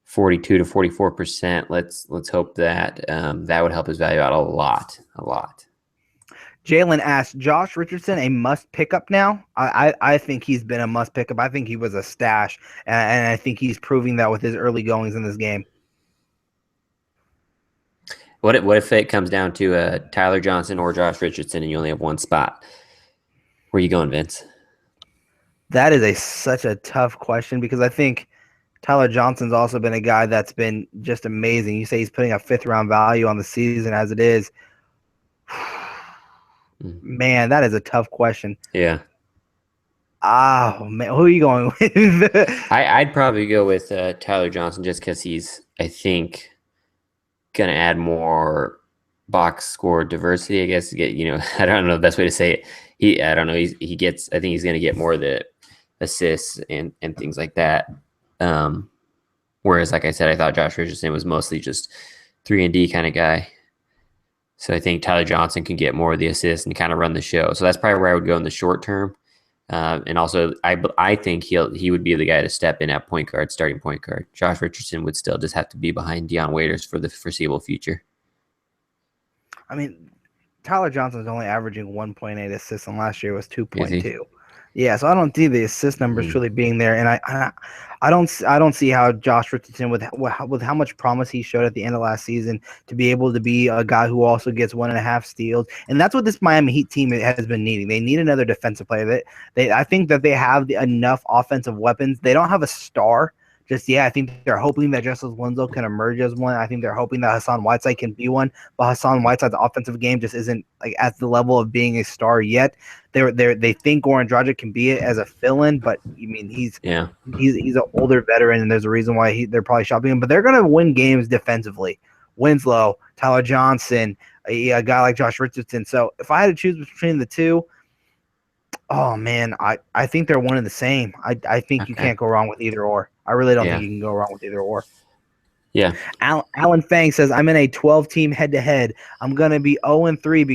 42 to 44%. Let's hope that that would help his value out a lot. Jalen asked, Josh Richardson a must pickup now? I think he's been a must pickup. I think he was a stash, and I think he's proving that with his early goings in this game. What if it comes down to Tyler Johnson or Josh Richardson and you only have one spot? Where are you going, Vince? That is such a tough question because I think Tyler Johnson's also been a guy that's been just amazing. You say he's putting a 5th-round value on the season as it is. Man, that is a tough question. Yeah. Oh, man. Who are you going with? I'd probably go with Tyler Johnson just because he's, I think, going to add more box score diversity, I guess. I don't know the best way to say it. I don't know. He gets, I think he's going to get more of the assists and things like that. Whereas, like I said, I thought Josh Richardson was mostly just 3-and-D kind of guy. So I think Tyler Johnson can get more of the assists and kind of run the show. So that's probably where I would go in the short term. And also, I think he would be the guy to step in at point guard, starting point guard. Josh Richardson would still just have to be behind Deion Waiters for the foreseeable future. I mean, Tyler Johnson's only averaging 1.8 assists, and last year was 2.2. Yeah, so I don't see the assist numbers truly being there, and I don't see how Josh Richardson, with how much promise he showed at the end of last season, to be able to be a guy who also gets 1.5 steals, and that's what this Miami Heat team has been needing. They need another defensive player. I think that they have enough offensive weapons. They don't have a star just yet. I think they're hoping that Justice Winslow can emerge as one. I think they're hoping that Hassan Whiteside can be one, but Hassan Whiteside's offensive game just isn't like at the level of being a star yet. They think Goran Dragic can be it as a fill-in, but I mean he's an older veteran, and there's a reason why they're probably shopping him. But they're gonna win games defensively. Winslow, Tyler Johnson, a guy like Josh Richardson. So if I had to choose between the two, oh man, I think they're one and the same. I think you can't go wrong with either or. I really don't think you can go wrong with either or. Yeah. Alan Fang says, I'm in a 12-team head-to-head. I'm going to be 0-3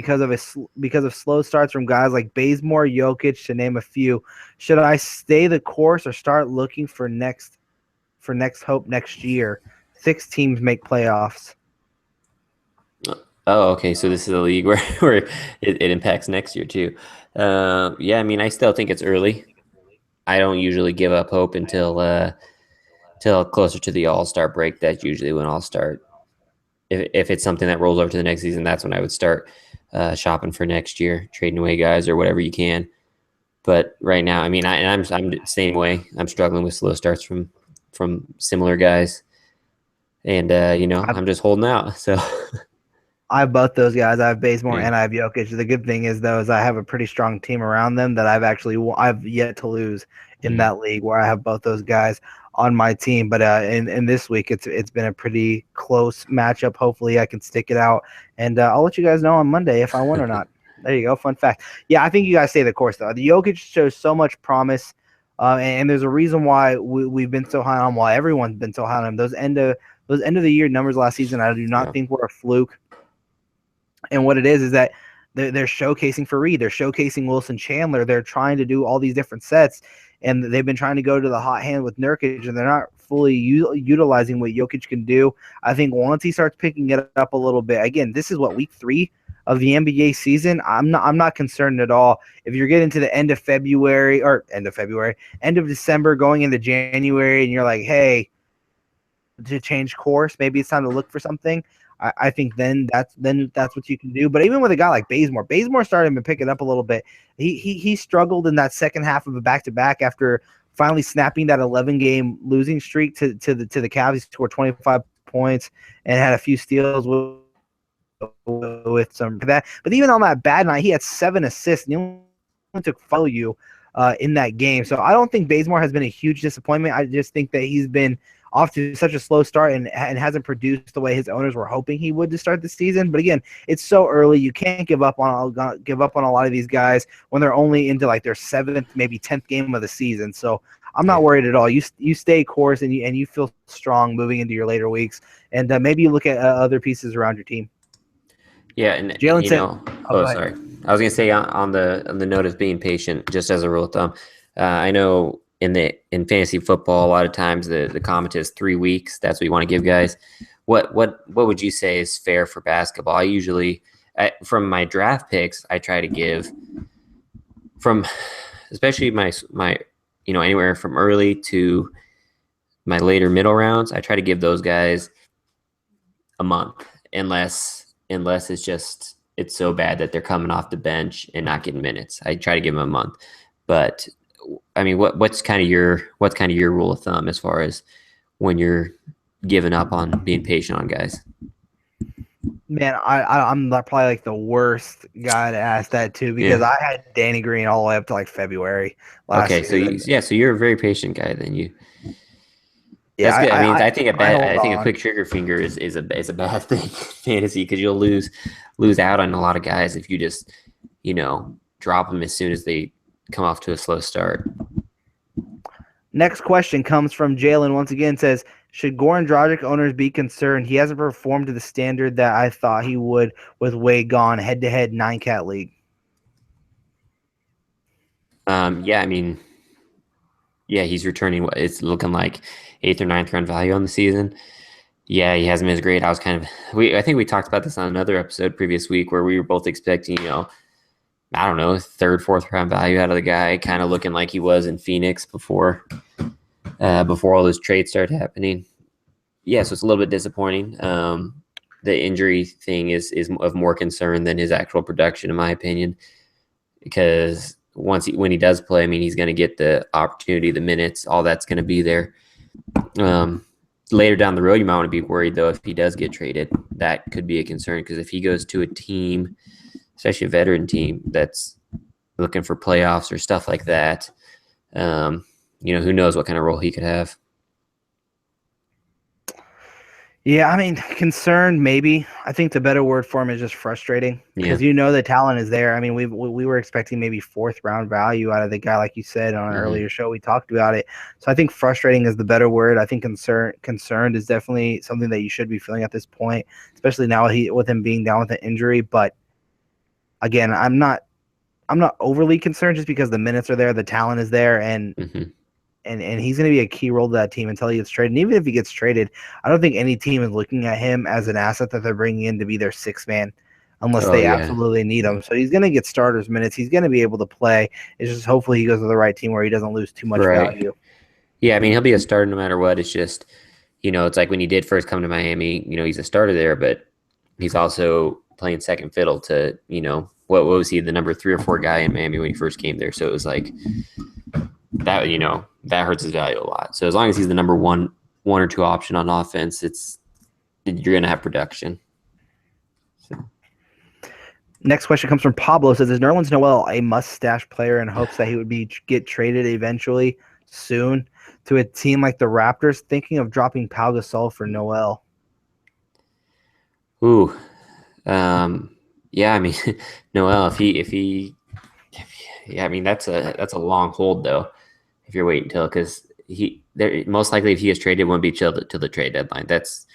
because of slow starts from guys like Bazemore, Jokic, to name a few. Should I stay the course or start looking for next hope next year? 6 teams make playoffs. Oh, okay. So this is a league where it impacts next year too. Yeah, I mean, I still think it's early. I don't usually give up hope until closer to the All-Star break. That's usually when I'll start. If it's something that rolls over to the next season, that's when I would start shopping for next year, trading away guys or whatever you can. But right now, I mean, I'm the same way. I'm struggling with slow starts from similar guys, and I'm just holding out. So. I have both those guys. I have Bazemore and I have Jokic. The good thing is, though, is I have a pretty strong team around them that I've yet to lose in that league, where I have both those guys on my team. But in this week, it's been a pretty close matchup. Hopefully, I can stick it out, and I'll let you guys know on Monday if I win or not. There you go. Fun fact. Yeah, I think you guys stay the course, though. The Jokic shows so much promise, and there's a reason why we've been so high on him, why everyone's been so high on him. Those end of the year numbers last season, I do not think were a fluke. And what it is that they're showcasing for Reed. They're showcasing Wilson Chandler. They're trying to do all these different sets, and they've been trying to go to the hot hand with Nurkic, and they're not fully utilizing what Jokic can do. I think once he starts picking it up a little bit, again, this is week 3 of the NBA season. I'm not concerned at all. If you're getting to the end of December, going into January, and you're like, hey, to change course, maybe it's time to look for something. I think then that's what you can do. But even with a guy like Bazemore started to pick it up a little bit. He struggled in that second half of a back-to-back after finally snapping that 11-game losing streak to the Cavs. He scored 25 points and had a few steals with some of that. But even on that bad night, he had 7 assists, and he only took value in that game. So I don't think Bazemore has been a huge disappointment. I just think that he's been off to such a slow start and hasn't produced the way his owners were hoping he would to start the season. But again, it's so early. You can't give up on a lot of these guys when they're only into like their 7th, maybe 10th game of the season. So I'm not worried at all. You stay course and you feel strong moving into your later weeks, and maybe you look at other pieces around your team. Yeah, and Jalen said, sorry. I was gonna say on the note of being patient, just as a rule of thumb, I know in fantasy football, a lot of times the comment is 3 weeks. That's what you want to give guys. What would you say is fair for basketball? I usually, from my draft picks, I try to give from, especially my anywhere from early to my later middle rounds. I try to give those guys a month, unless it's so bad that they're coming off the bench and not getting minutes. I try to give them a month, but I mean, what's kind of your rule of thumb as far as when you're giving up on being patient on guys? Man, I'm probably like the worst guy to ask that too, because I had Danny Green all the way up to like February last year. So so you're a very patient guy then. Yeah, that's good. I think I think a quick trigger finger is a bad thing in fantasy, because you'll lose out on a lot of guys if you just drop them as soon as they come off to a slow start. Next question comes from Jalen once again. Says, should Goran Dragic owners be concerned? He hasn't performed to the standard that I thought he would with Wade gone, head-to-head 9-cat league. Yeah, I mean, yeah, he's returning. It's looking like 8th or 9th round value on the season. Yeah, he hasn't been as great. I think we talked about this on another episode previous week where we were both expecting, I don't know, 3rd, 4th round value out of the guy, kind of looking like he was in Phoenix before all those trades started happening. Yeah, so it's a little bit disappointing. The injury thing is of more concern than his actual production, in my opinion, because when he does play, I mean, he's going to get the opportunity, the minutes, all that's going to be there. Later down the road, you might want to be worried, though, if he does get traded. That could be a concern, because if he goes to a team, especially a veteran team, that's looking for playoffs or stuff like that, who knows what kind of role he could have. Yeah, I mean, concerned maybe. I think the better word for him is just frustrating, because the talent is there. I mean, we were expecting maybe 4th round value out of the guy, like you said on an earlier show. We talked about it, so I think frustrating is the better word. I think concerned is definitely something that you should be feeling at this point, especially now with him being down with an injury. But again, I'm not overly concerned, just because the minutes are there, the talent is there, and he's going to be a key role to that team until he gets traded. And even if he gets traded, I don't think any team is looking at him as an asset that they're bringing in to be their 6th man, unless they absolutely need him. So he's going to get starters minutes. He's going to be able to play. It's just hopefully he goes to the right team where he doesn't lose too much value. Yeah, I mean, he'll be a starter no matter what. It's just, it's like when he did first come to Miami, he's a starter there, but he's also playing second fiddle to, what was he, the number 3 or 4 guy in Miami when he first came there. So it was like that, that hurts his value a lot. So as long as he's the number one or 2 option on offense, you're going to have production. So. Next question comes from Pablo. Says, is Nerlens Noel a must-stash player in hopes that he would get traded eventually soon to a team like the Raptors? Thinking of dropping Pau Gasol for Noel. Ooh. Yeah, I mean, Noel, if he I mean, that's a long hold, though, if you're waiting until, because most likely if he gets traded, it won't be till the trade deadline. That's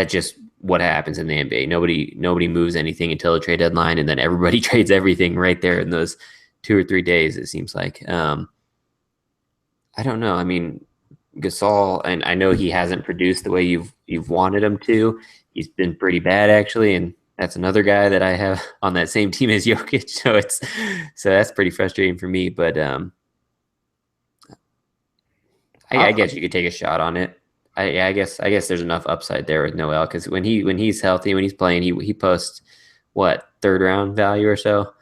just what happens in the NBA. Nobody moves anything until the trade deadline, and then everybody trades everything right there in those 2 or 3 days, it seems like. I don't know. I mean, Gasol, and I know he hasn't produced the way you've wanted him to. He's been pretty bad, actually, and that's another guy that I have on that same team as Jokic. So that's pretty frustrating for me. But I guess you could take a shot on it. I guess there's enough upside there with Noel, because when he's healthy, when he's playing, he posts what, 3rd round value or so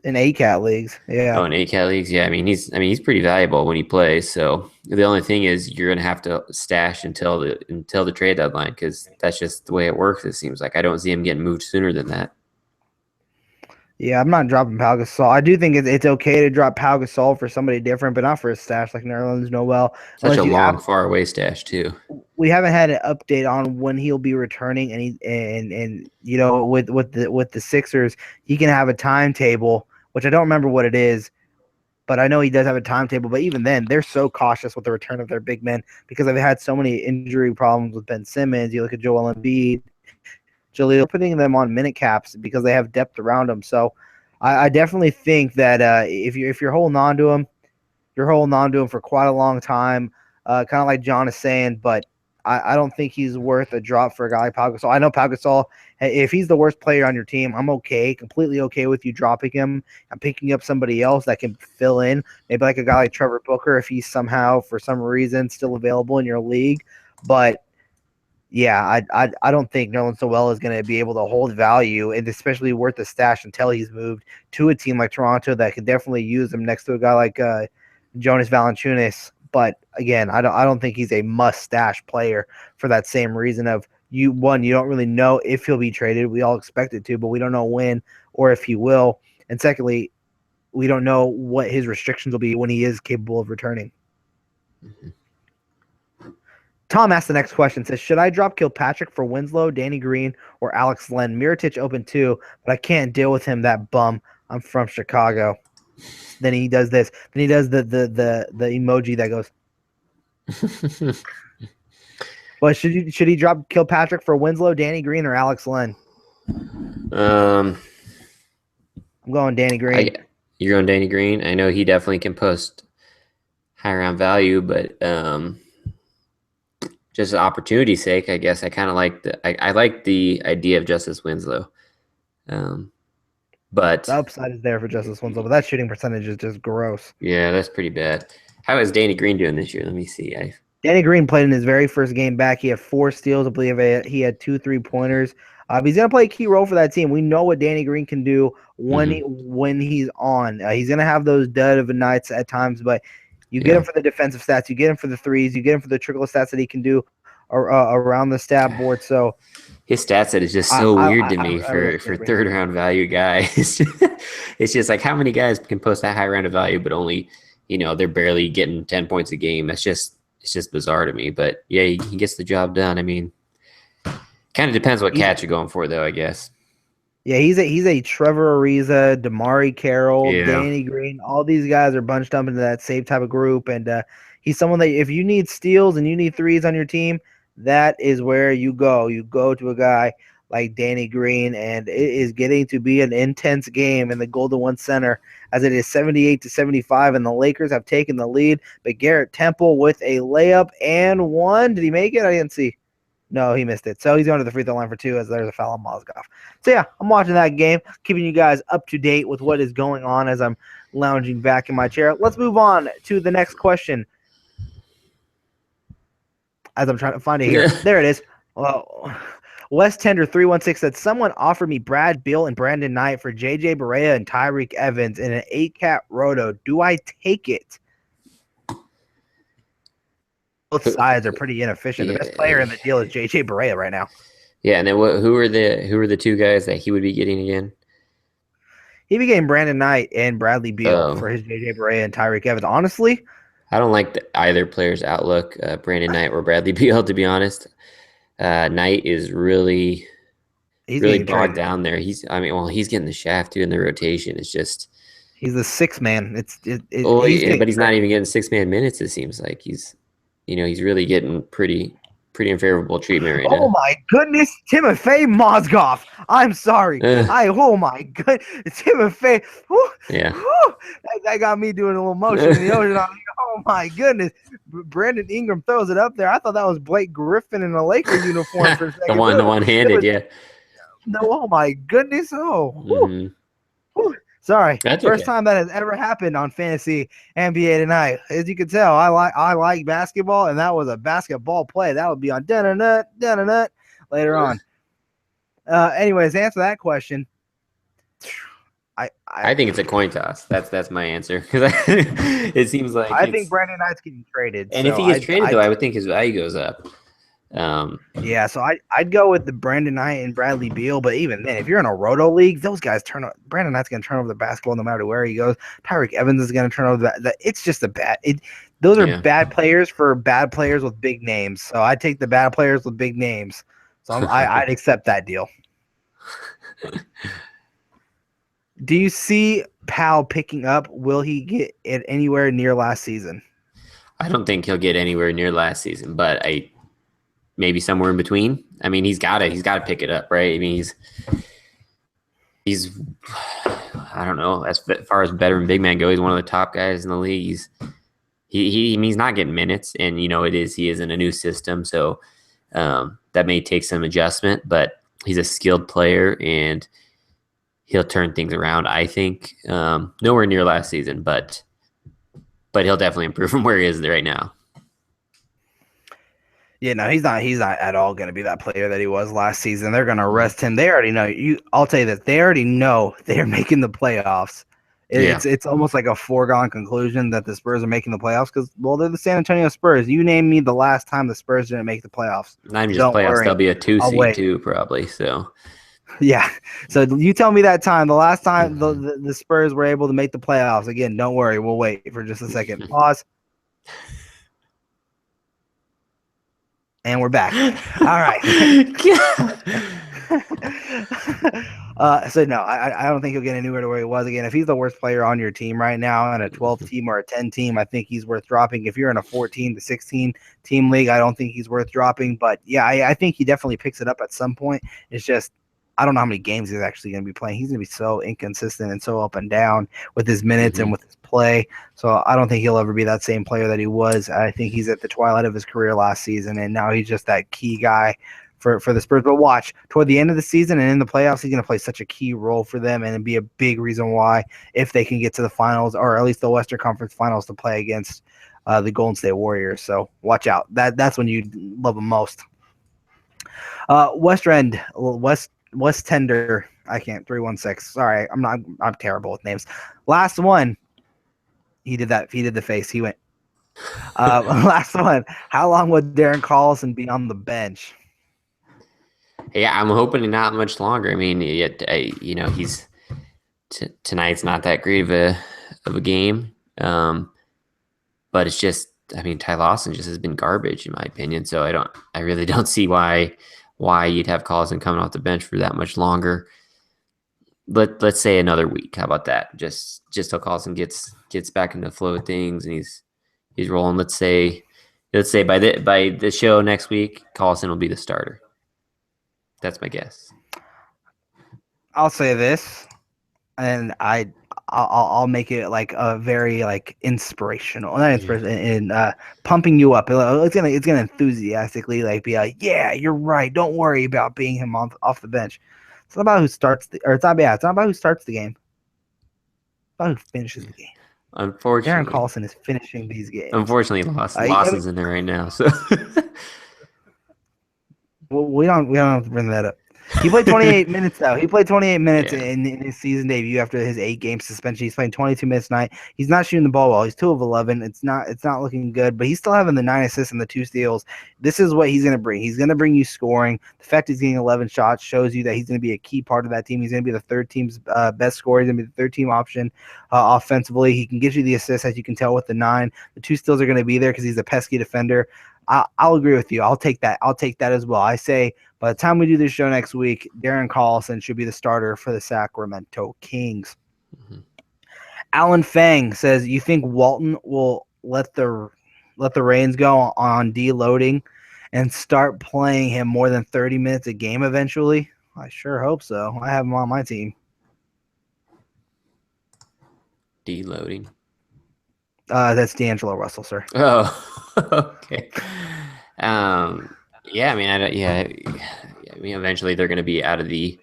in 8-cat leagues. Yeah. Oh, in 8-cat leagues, yeah. I mean, he's pretty valuable when he plays. So the only thing is you're gonna have to stash until the trade deadline, because that's just the way it works. It seems like I don't see him getting moved sooner than that. Yeah, I'm not dropping Pau Gasol. I do think it's okay to drop Pau Gasol for somebody different, but not for a stash like Nerlens Noel. Such a long, far away stash too. We haven't had an update on when he'll be returning, and with the Sixers, he can have a timetable, which I don't remember what it is, but I know he does have a timetable. But even then, they're so cautious with the return of their big men, because they've had so many injury problems with Ben Simmons. You look at Joel Embiid, Jaleel, putting them on minute caps because they have depth around them. So I definitely think that if you're holding on to him, you're holding on to him for quite a long time, kind of like John is saying, but I don't think he's worth a drop for a guy like Pau Gasol. I know Pau Gasol, if he's the worst player on your team, I'm completely okay with you dropping him and picking up somebody else that can fill in. Maybe like a guy like Trevor Booker if he's somehow, for some reason, still available in your league. But yeah, I don't think Nerlens Noel is going to be able to hold value, and especially worth the stash until he's moved to a team like Toronto that could definitely use him next to a guy like Jonas Valanciunas. But again, I don't think he's a must stash player for that same reason of you don't really know if he'll be traded. We all expect it to, but we don't know when or if he will. And secondly, we don't know what his restrictions will be when he is capable of returning. Mm-hmm. Tom asked the next question, says, should I drop Kilpatrick for Winslow, Danny Green, or Alex Len? Mirotic open too, but I can't deal with him, that bum. I'm from Chicago. Then he does this. Then he does the emoji that goes. But should he drop Kilpatrick for Winslow, Danny Green, or Alex Len? I'm going Danny Green. You're going Danny Green? I know he definitely can post high round value, but just opportunity's sake, I guess I kind of like I like the idea of Justice Winslow. But the upside is there for Justice Winslow, but that shooting percentage is just gross. Yeah, that's pretty bad. How is Danny Green doing this year? Let me see. Danny Green played in his very first game back. He had 4 steals. I believe he had 2 3-pointers. He's going to play a key role for that team. We know what Danny Green can do when he's on. He's going to have those dud of nights at times, but you get him for the defensive stats. You get him for the threes. You get him for the trickle stats that he can do around the stat board. So his stat set is just so weird to me for third round value guy. It's just like, how many guys can post that high round of value, but only, they're barely getting 10 points a game. It's just bizarre to me. But yeah, he gets the job done. I mean, kind of depends what catch you're going for, though, I guess. Yeah, he's a Trevor Ariza, Damari Carroll, Danny Green. All these guys are bunched up into that same type of group, and he's someone that if you need steals and you need threes on your team, that is where you go. You go to a guy like Danny Green, and it is getting to be an intense game in the Golden One Center as it is 78-75, and the Lakers have taken the lead. But Garrett Temple with a layup and one. Did he make it? I didn't see. No, he missed it. So he's going to the free throw line for 2 as there's a foul on Mozgov. So, yeah, I'm watching that game, keeping you guys up to date with what is going on as I'm lounging back in my chair. Let's move on to the next question. As I'm trying to find it here. There it is. Well, West Tender 316 said, someone offered me Brad Beal and Brandon Knight for J.J. Barea and Tyreek Evans in an 8-cap roto. Do I take it? Both sides are pretty inefficient. The best player in the deal is J.J. Barea right now. Yeah, and then who are the 2 guys that he would be getting again? He became Brandon Knight and Bradley Beal for his J.J. Barea and Tyreek Evans. Honestly, I don't like either player's outlook, Brandon Knight or Bradley Beal, to be honest. Knight is really bogged down there. He's getting the shaft too in the rotation. It's just he's the 6th man. But he's not even getting 6-man minutes. It seems like he's really getting pretty unfavorable treatment right now. Oh my goodness, Timofey Mozgov. I'm sorry. Oh my god, Timofey. Yeah. That got me doing a little motion in the ocean. Oh my goodness. Brandon Ingram throws it up there. I thought that was Blake Griffin in a Laker uniform for a second. the one-handed, yeah. No, oh my goodness. Sorry. That's First time that has ever happened on Fantasy NBA tonight. As you can tell, I like basketball, and that was a basketball play. That would be on dun-dun-nut later on. Anyways, to answer that question, I think it's a coin toss. That's my answer, because it seems like I think Brandon Knight's getting traded. And if he gets traded, though, I would think his value goes up. So I'd go with the Brandon Knight and Bradley Beal, but even then, if you're in a roto league, those guys Brandon Knight's going to turn over the basketball no matter where he goes. Tyreek Evans is going to turn over it's just those are bad players for bad players with big names. So I take the bad players with big names. So I'd accept that deal. Do you see Powell picking up? Will he get it anywhere near last season? I don't think he'll get anywhere near last season, but maybe somewhere in between. I mean, he's got to pick it up, right? I mean, he's I don't know, as far as veteran big man go, he's one of the top guys in the league. he's not getting minutes, and he is in a new system, so that may take some adjustment, but he's a skilled player and he'll turn things around. I think nowhere near last season, but he'll definitely improve from where he is right now. Yeah, no, he's not at all going to be that player that he was last season. They're going to rest him. They already know. I'll tell you that they already know they're making the playoffs. It's almost like a foregone conclusion that the Spurs are making the playoffs because, well, they're the San Antonio Spurs. You name me the last time the Spurs didn't make the playoffs. Not even just playoffs. They'll be a 2 seed too, probably. So yeah. So you tell me that time, the last time the Spurs were able to make the playoffs. Again, don't worry. We'll wait for just a second. Pause. And we're back. All right. So no, I don't think he'll get anywhere to where he was again. If he's the worst player on your team right now in a 12 team or a 10 team, I think he's worth dropping. If you're in a 14 to 16 team league, I don't think he's worth dropping. But yeah, I think he definitely picks it up at some point. It's just I don't know how many games he's actually going to be playing. He's going to be so inconsistent and so up and down with his minutes and with his play. So I don't think he'll ever be that same player that he was. I think he's at the twilight of his career last season, and now he's just that key guy for the Spurs. But watch, toward the end of the season and in the playoffs, he's going to play such a key role for them and be a big reason why if they can get to the finals or at least the Western Conference Finals to play against the Golden State Warriors. So watch out. That's when you love him most. West Tender, I can't 316. Sorry, I'm terrible with names. Last one, he did the face. He went. Last one. How long would Darren Collison be on the bench? Yeah, I'm hoping not much longer. I mean, he's tonight's not that great of a game, but it's just. I mean, Ty Lawson just has been garbage in my opinion. So I really don't see why you'd have Collison coming off the bench for that much longer. Let's say another week. How about that? Just till Collison gets back into the flow of things and he's rolling. Let's say by the show next week, Collison will be the starter. That's my guess. I'll say this, and I'll make it like a very like inspirational, not inspirational, and pumping you up. It's gonna enthusiastically like be like, yeah, you're right. Don't worry about being him off the bench. It's not about who starts it's not about who starts the game. It's about who finishes the game. Unfortunately, Darren Collison is finishing these games. Unfortunately, Lawson's in there right now. So well, we don't have to bring that up. He played 28 minutes, though. He played 28 minutes in his season debut after his 8-game suspension. He's playing 22 minutes tonight. He's not shooting the ball well. He's 2 of 11. It's not looking good, but he's still having the 9 assists and the 2 steals. This is what he's going to bring. He's going to bring you scoring. The fact he's getting 11 shots shows you that he's going to be a key part of that team. He's going to be the third team's best scorer. He's going to be the third team option offensively. He can get you the assists, as you can tell with the 9. The 2 steals are going to be there because he's a pesky defender. I'll agree with you. I'll take that. I'll take that as well. I say by the time we do this show next week, Darren Collison should be the starter for the Sacramento Kings. Mm-hmm. Alan Fang says, you think Walton will let the reins go on deloading and start playing him more than 30 minutes a game eventually? I sure hope so. I have him on my team. Deloading. That's D'Angelo Russell, sir. Oh, okay. Yeah, I mean, eventually they're going to be out of the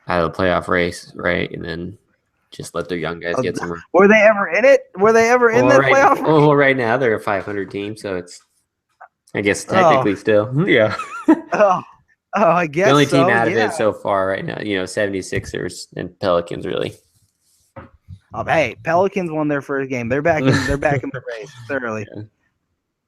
playoff race, right? And then just let their young guys get some. Were they ever in it? Were they ever in that playoff race? Well, right now they're a 500 team, so it's, I guess, technically still, yeah. I guess the only team out of it so far right now, 76ers and Pelicans, really. Hey, Pelicans won their first game. They're back in the race thoroughly. Yeah.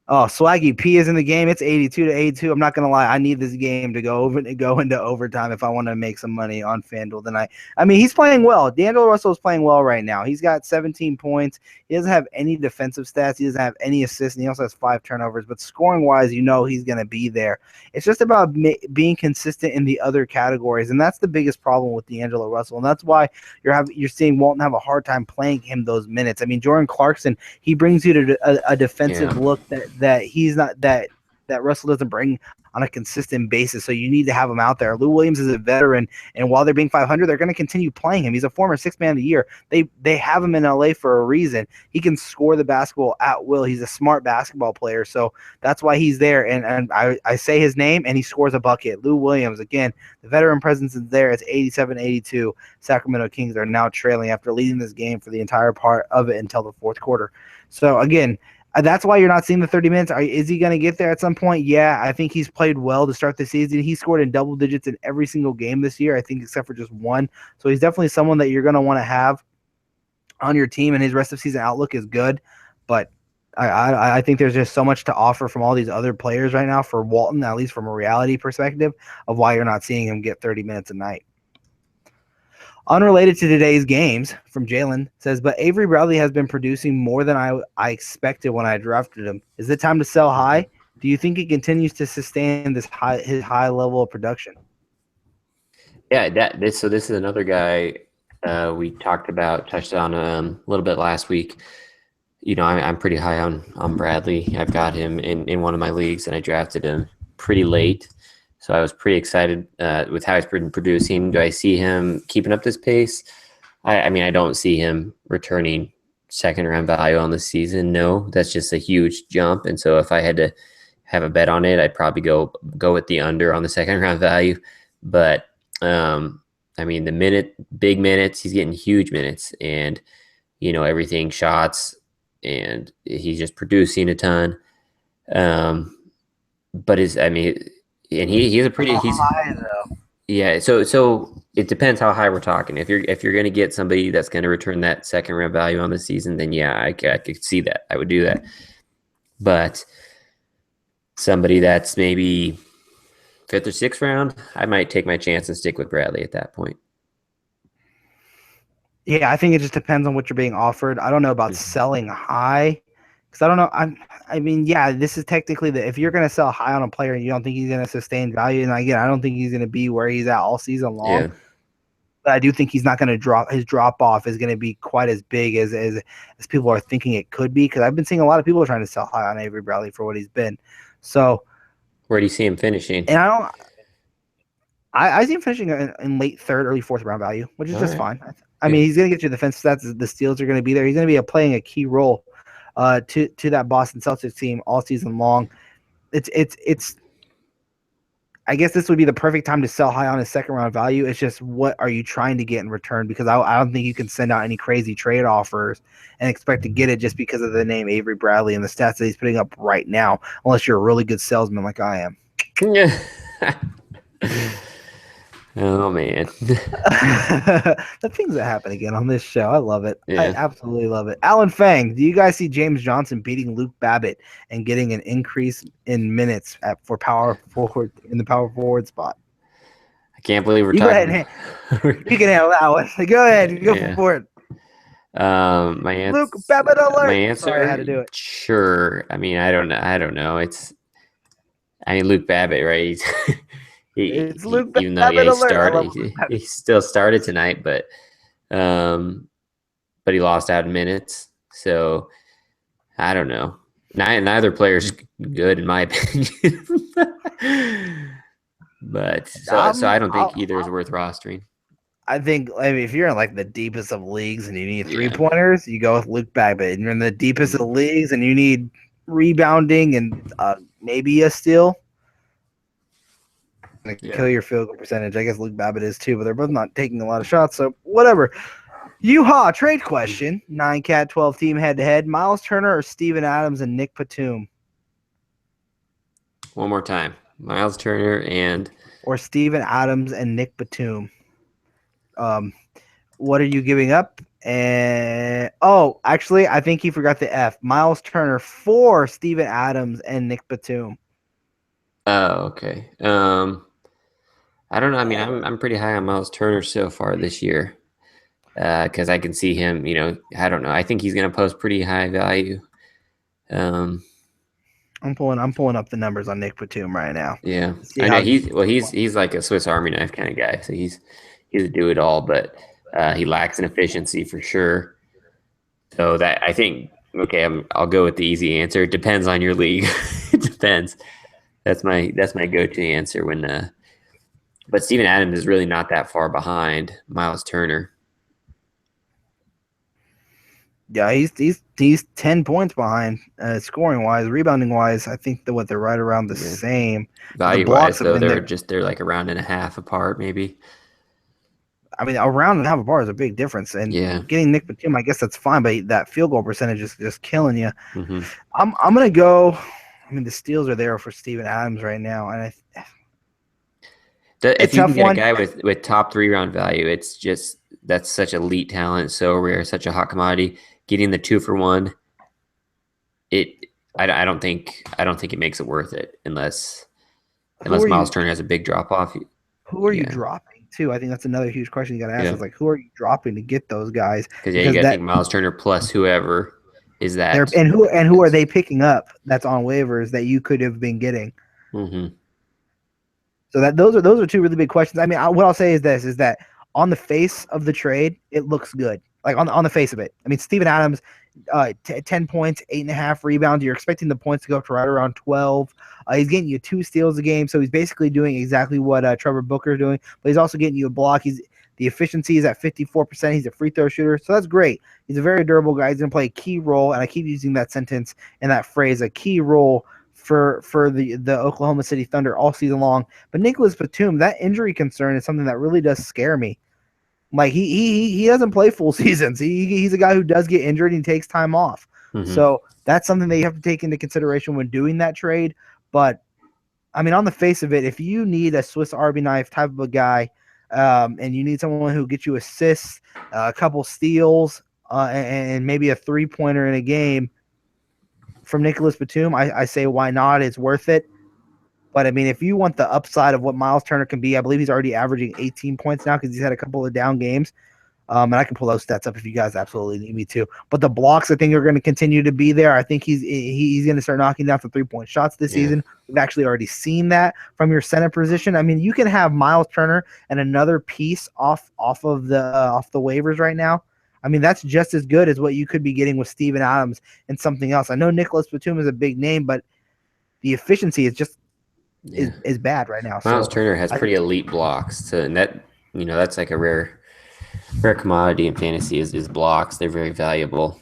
Oh, Swaggy P is in the game. It's 82-82. I'm not gonna lie. I need this game to go into overtime if I want to make some money on FanDuel tonight. I mean, he's playing well. D'Angelo Russell is playing well right now. He's got 17 points. He doesn't have any defensive stats. He doesn't have any assists, and he also has 5 turnovers. But scoring-wise, he's gonna be there. It's just about being consistent in the other categories, and that's the biggest problem with D'Angelo Russell, and that's why you're seeing Walton have a hard time playing him those minutes. I mean, Jordan Clarkson, he brings you to a defensive look that he's not, that that Russell doesn't bring on a consistent basis. So you need to have him out there. Lou Williams is a veteran, and while they're being 500, they're going to continue playing him. He's a former sixth man of the year. They have him in LA for a reason. He can score the basketball at will. He's a smart basketball player, so that's why he's there. And I say his name, and he scores a bucket. Lou Williams, again, the veteran presence is there. It's 87-82. Sacramento Kings are now trailing after leading this game for the entire part of it until the fourth quarter. So, again, that's why you're not seeing the 30 minutes. Is he going to get there at some point? Yeah, I think he's played well to start the season. He scored in double digits in every single game this year, I think, except for just one. So he's definitely someone that you're going to want to have on your team, and his rest of season outlook is good. But I think there's just so much to offer from all these other players right now for Walton, at least from a reality perspective, of why you're not seeing him get 30 minutes a night. Unrelated to today's games, from Jalen, says, but Avery Bradley has been producing more than I expected when I drafted him. Is it time to sell high? Do you think he continues to sustain his high level of production? Yeah, this is another guy we touched on a little bit last week. You know, I'm pretty high on Bradley. I've got him in one of my leagues, and I drafted him pretty late. So I was pretty excited with how he's been producing. Do I see him keeping up this pace? I mean, I don't see him returning second-round value on the season. No, that's just a huge jump. And so if I had to have a bet on it, I'd probably go with the under on the second-round value. But, I mean, big minutes, he's getting huge minutes. And, you know, everything, shots, and he's just producing a ton. But and he's a pretty high, though. Yeah, so it depends how high we're talking. If you're going to get somebody that's going to return that second round value on the season, then yeah, I could see that. I would do that. But somebody that's maybe fifth or sixth round, I might take my chance and stick with Bradley at that point. Yeah, I think it just depends on what you're being offered. I don't know about selling high. Because I don't know. I mean, yeah, this is technically if you're going to sell high on a player and you don't think he's going to sustain value, and again, I don't think he's going to be where he's at all season long. Yeah. But I do think he's not going to drop. His drop off is going to be quite as big as people are thinking it could be. Because I've been seeing a lot of people trying to sell high on Avery Bradley for what he's been. So, where do you see him finishing? And I see him finishing in late third, early fourth round value, which is all just right. Fine. I mean, he's going to get you the fence stats. The steals are going to be there. He's going to be playing a key role to that Boston Celtics team all season long. It's I guess this would be the perfect time to sell high on his second round value. It's just, what are you trying to get in return? Because I don't think you can send out any crazy trade offers and expect to get it just because of the name Avery Bradley and the stats that he's putting up right now, unless you're a really good salesman like I am. Yeah. Oh, man. The things that happen again on this show. I love it. Yeah. I absolutely love it. Alan Fang, do you guys see James Johnson beating Luke Babbitt and getting an increase in minutes for power forward in the power forward spot? I can't believe we're talking. You can handle that one. Go ahead. Go for it. My answer. Luke Babbitt alert. My answer. Sorry, I had to do it. Sure. I mean, I don't know. Luke Babbitt, right? It's Luke even though he still started tonight, but he lost out in minutes. So I don't know. Neither player's good in my opinion. But so I don't think either is worth rostering. I think if you're in like the deepest of leagues and you need 3-pointers, you go with Luke Babbitt. And you're in the deepest of leagues and you need rebounding and maybe a steal. Kill your field goal percentage. I guess Luke Babbitt is too, but they're both not taking a lot of shots, so whatever. Yeehaw, trade question. 9-cat, 12 team head-to-head. Miles Turner or Steven Adams and Nick Batum? One more time. Miles Turner or Steven Adams and Nick Batum. What are you giving up? And actually, I think he forgot the F. Miles Turner for Steven Adams and Nick Batum. Oh, okay. I don't know. I mean, I'm pretty high on Miles Turner so far this year because I can see him. You know, I don't know. I think he's going to post pretty high value. I'm pulling up the numbers on Nick Batum right now. Yeah, I know he's like a Swiss Army knife kind of guy. So he's a do it all, but he lacks in efficiency for sure. So that I think I'll go with the easy answer. It depends on your league. It depends. That's my go-to answer when but Steven Adams is really not that far behind Miles Turner. Yeah, he's 10 points behind scoring wise, rebounding wise. I think that they're right around the Yeah. same. The Value blocks wise have though, been there. they're like a round and a half apart, maybe. I mean, a round and a half apart is a big difference. And Yeah. getting Nick Batum, I guess that's fine, but that field goal percentage is just killing you. Mm-hmm. I'm gonna go. I mean, the steals are there for Steven Adams right now, and a If you can tough get a one. guy with top 3 round value, it's just that's such elite talent, so rare, such a hot commodity. Getting the 2-for-1, it I don't think it makes it worth it Who unless are Miles you? Turner has a big drop off. Who are you Yeah, dropping too? I think that's another huge question you got to ask. yeah, Is like, who are you dropping to get those guys? because you Because got to think Miles Turner plus whoever is they're that. who are they picking up that's on waivers that you could have been getting? Mm-hmm. So those are two really big questions. I mean, what I'll say is this: is that on the face of the trade, it looks good. Like on the face of it. I mean, Steven Adams, 10 points, 8.5 rebounds. You're expecting the points to go up to right around 12. He's getting you 2 steals a game, so he's basically doing exactly what Trevor Booker is doing. But he's also getting you a block. The efficiency is at 54%. He's a free throw shooter, so that's great. He's a very durable guy. He's gonna play a key role, and I keep using that sentence and that phrase, a key role for the Oklahoma City Thunder all season long. But Nicholas Batum, that injury concern is something that really does scare me. Like he doesn't play full seasons. He's a guy who does get injured and takes time off. Mm-hmm. So that's something that you have to take into consideration when doing that trade. But I mean, on the face of it, if you need a Swiss Army knife type of a guy, and you need someone who gets you assists, a couple steals, and maybe a 3-pointer in a game from Nicholas Batum, I say why not? It's worth it. But I mean, if you want the upside of what Miles Turner can be, I believe he's already averaging 18 points now because he's had a couple of down games. And I can pull those stats up if you guys absolutely need me to. But the blocks, I think, are going to continue to be there. I think he's going to start knocking down some 3-point shots this season. We've actually already seen that from your center position. I mean, you can have Miles Turner and another piece off of the waivers right now. I mean, that's just as good as what you could be getting with Steven Adams and something else. I know Nicholas Batum is a big name, but the efficiency is just is bad right now. Miles So Turner has pretty elite blocks, so and that's like a rare commodity in fantasy is blocks. They're very valuable.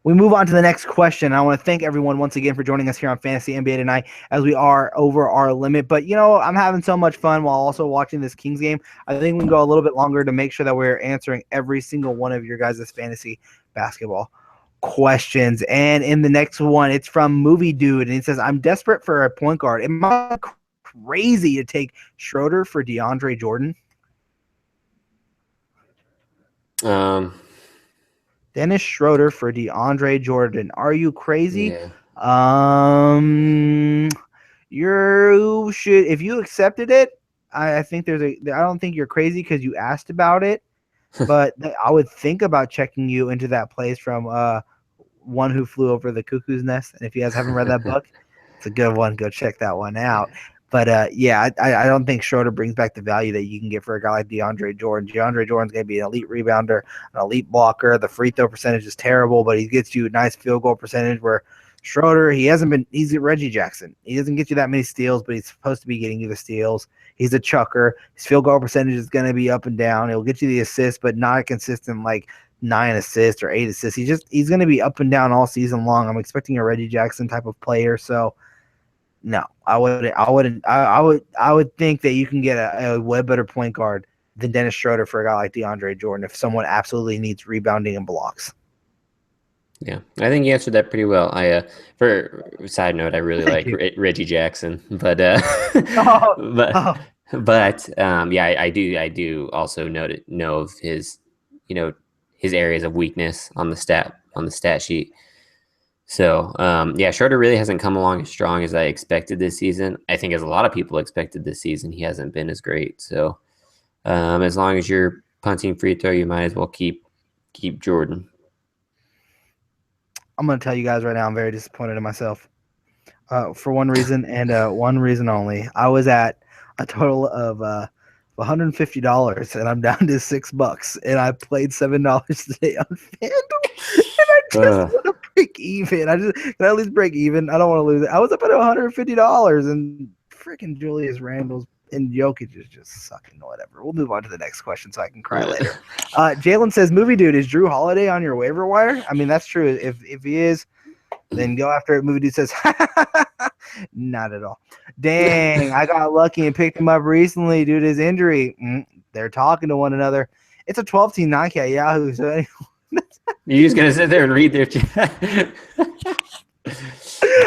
We move on to the next question. I want to thank everyone once again for joining us here on Fantasy NBA tonight as we are over our limit. But, I'm having so much fun while also watching this Kings game. I think we can go a little bit longer to make sure that we're answering every single one of your guys' fantasy basketball questions. And in the next one, it's from Movie Dude, and he says, I'm desperate for a point guard. Am I crazy to take Schroeder for DeAndre Jordan? Dennis Schroeder for DeAndre Jordan. Are you crazy? Yeah. You should, if you accepted it, I think I don't think you're crazy because you asked about it, but I would think about checking you into that place from One Who Flew Over the Cuckoo's Nest. And if you guys haven't read that book, it's a good one. Go check that one out. But I don't think Schroeder brings back the value that you can get for a guy like DeAndre Jordan. DeAndre Jordan's going to be an elite rebounder, an elite blocker. The free throw percentage is terrible, but he gets you a nice field goal percentage where Schroeder, he's Reggie Jackson. He doesn't get you that many steals, but he's supposed to be getting you the steals. He's a chucker. His field goal percentage is going to be up and down. He'll get you the assists, but not a consistent 9 assists or 8 assists. He's going to be up and down all season long. I'm expecting a Reggie Jackson type of player, so no, I would think that you can get a way better point guard than Dennis Schroeder for a guy like DeAndre Jordan if someone absolutely needs rebounding and blocks. Yeah, I think you answered that pretty well. For a side note, I really like Reggie Jackson, but I do also know of his his areas of weakness on the stat sheet. So, Schroeder really hasn't come along as strong as I expected this season. I think as a lot of people expected this season, he hasn't been as great. So, as long as you're punting free throw, you might as well keep Jordan. I'm going to tell you guys right now, I'm very disappointed in myself for one reason and one reason only. I was at a total of $150 and I'm down to $6 and I played $7 today on FanDuel and I just want to break even. Can I at least break even? I don't want to lose it. I was up at $150, and freaking Julius Randle's and Jokic is just sucking. Whatever. We'll move on to the next question so I can cry later. Jalen says, "Movie dude, is Drew Holiday on your waiver wire?" I mean, that's true. If he is, then go after it. Movie dude says, "Not at all." Dang, I got lucky and picked him up recently due to his injury. They're talking to one another. It's a 12-team non-cat Yahoo. So anyway. You're just gonna sit there and read their chat.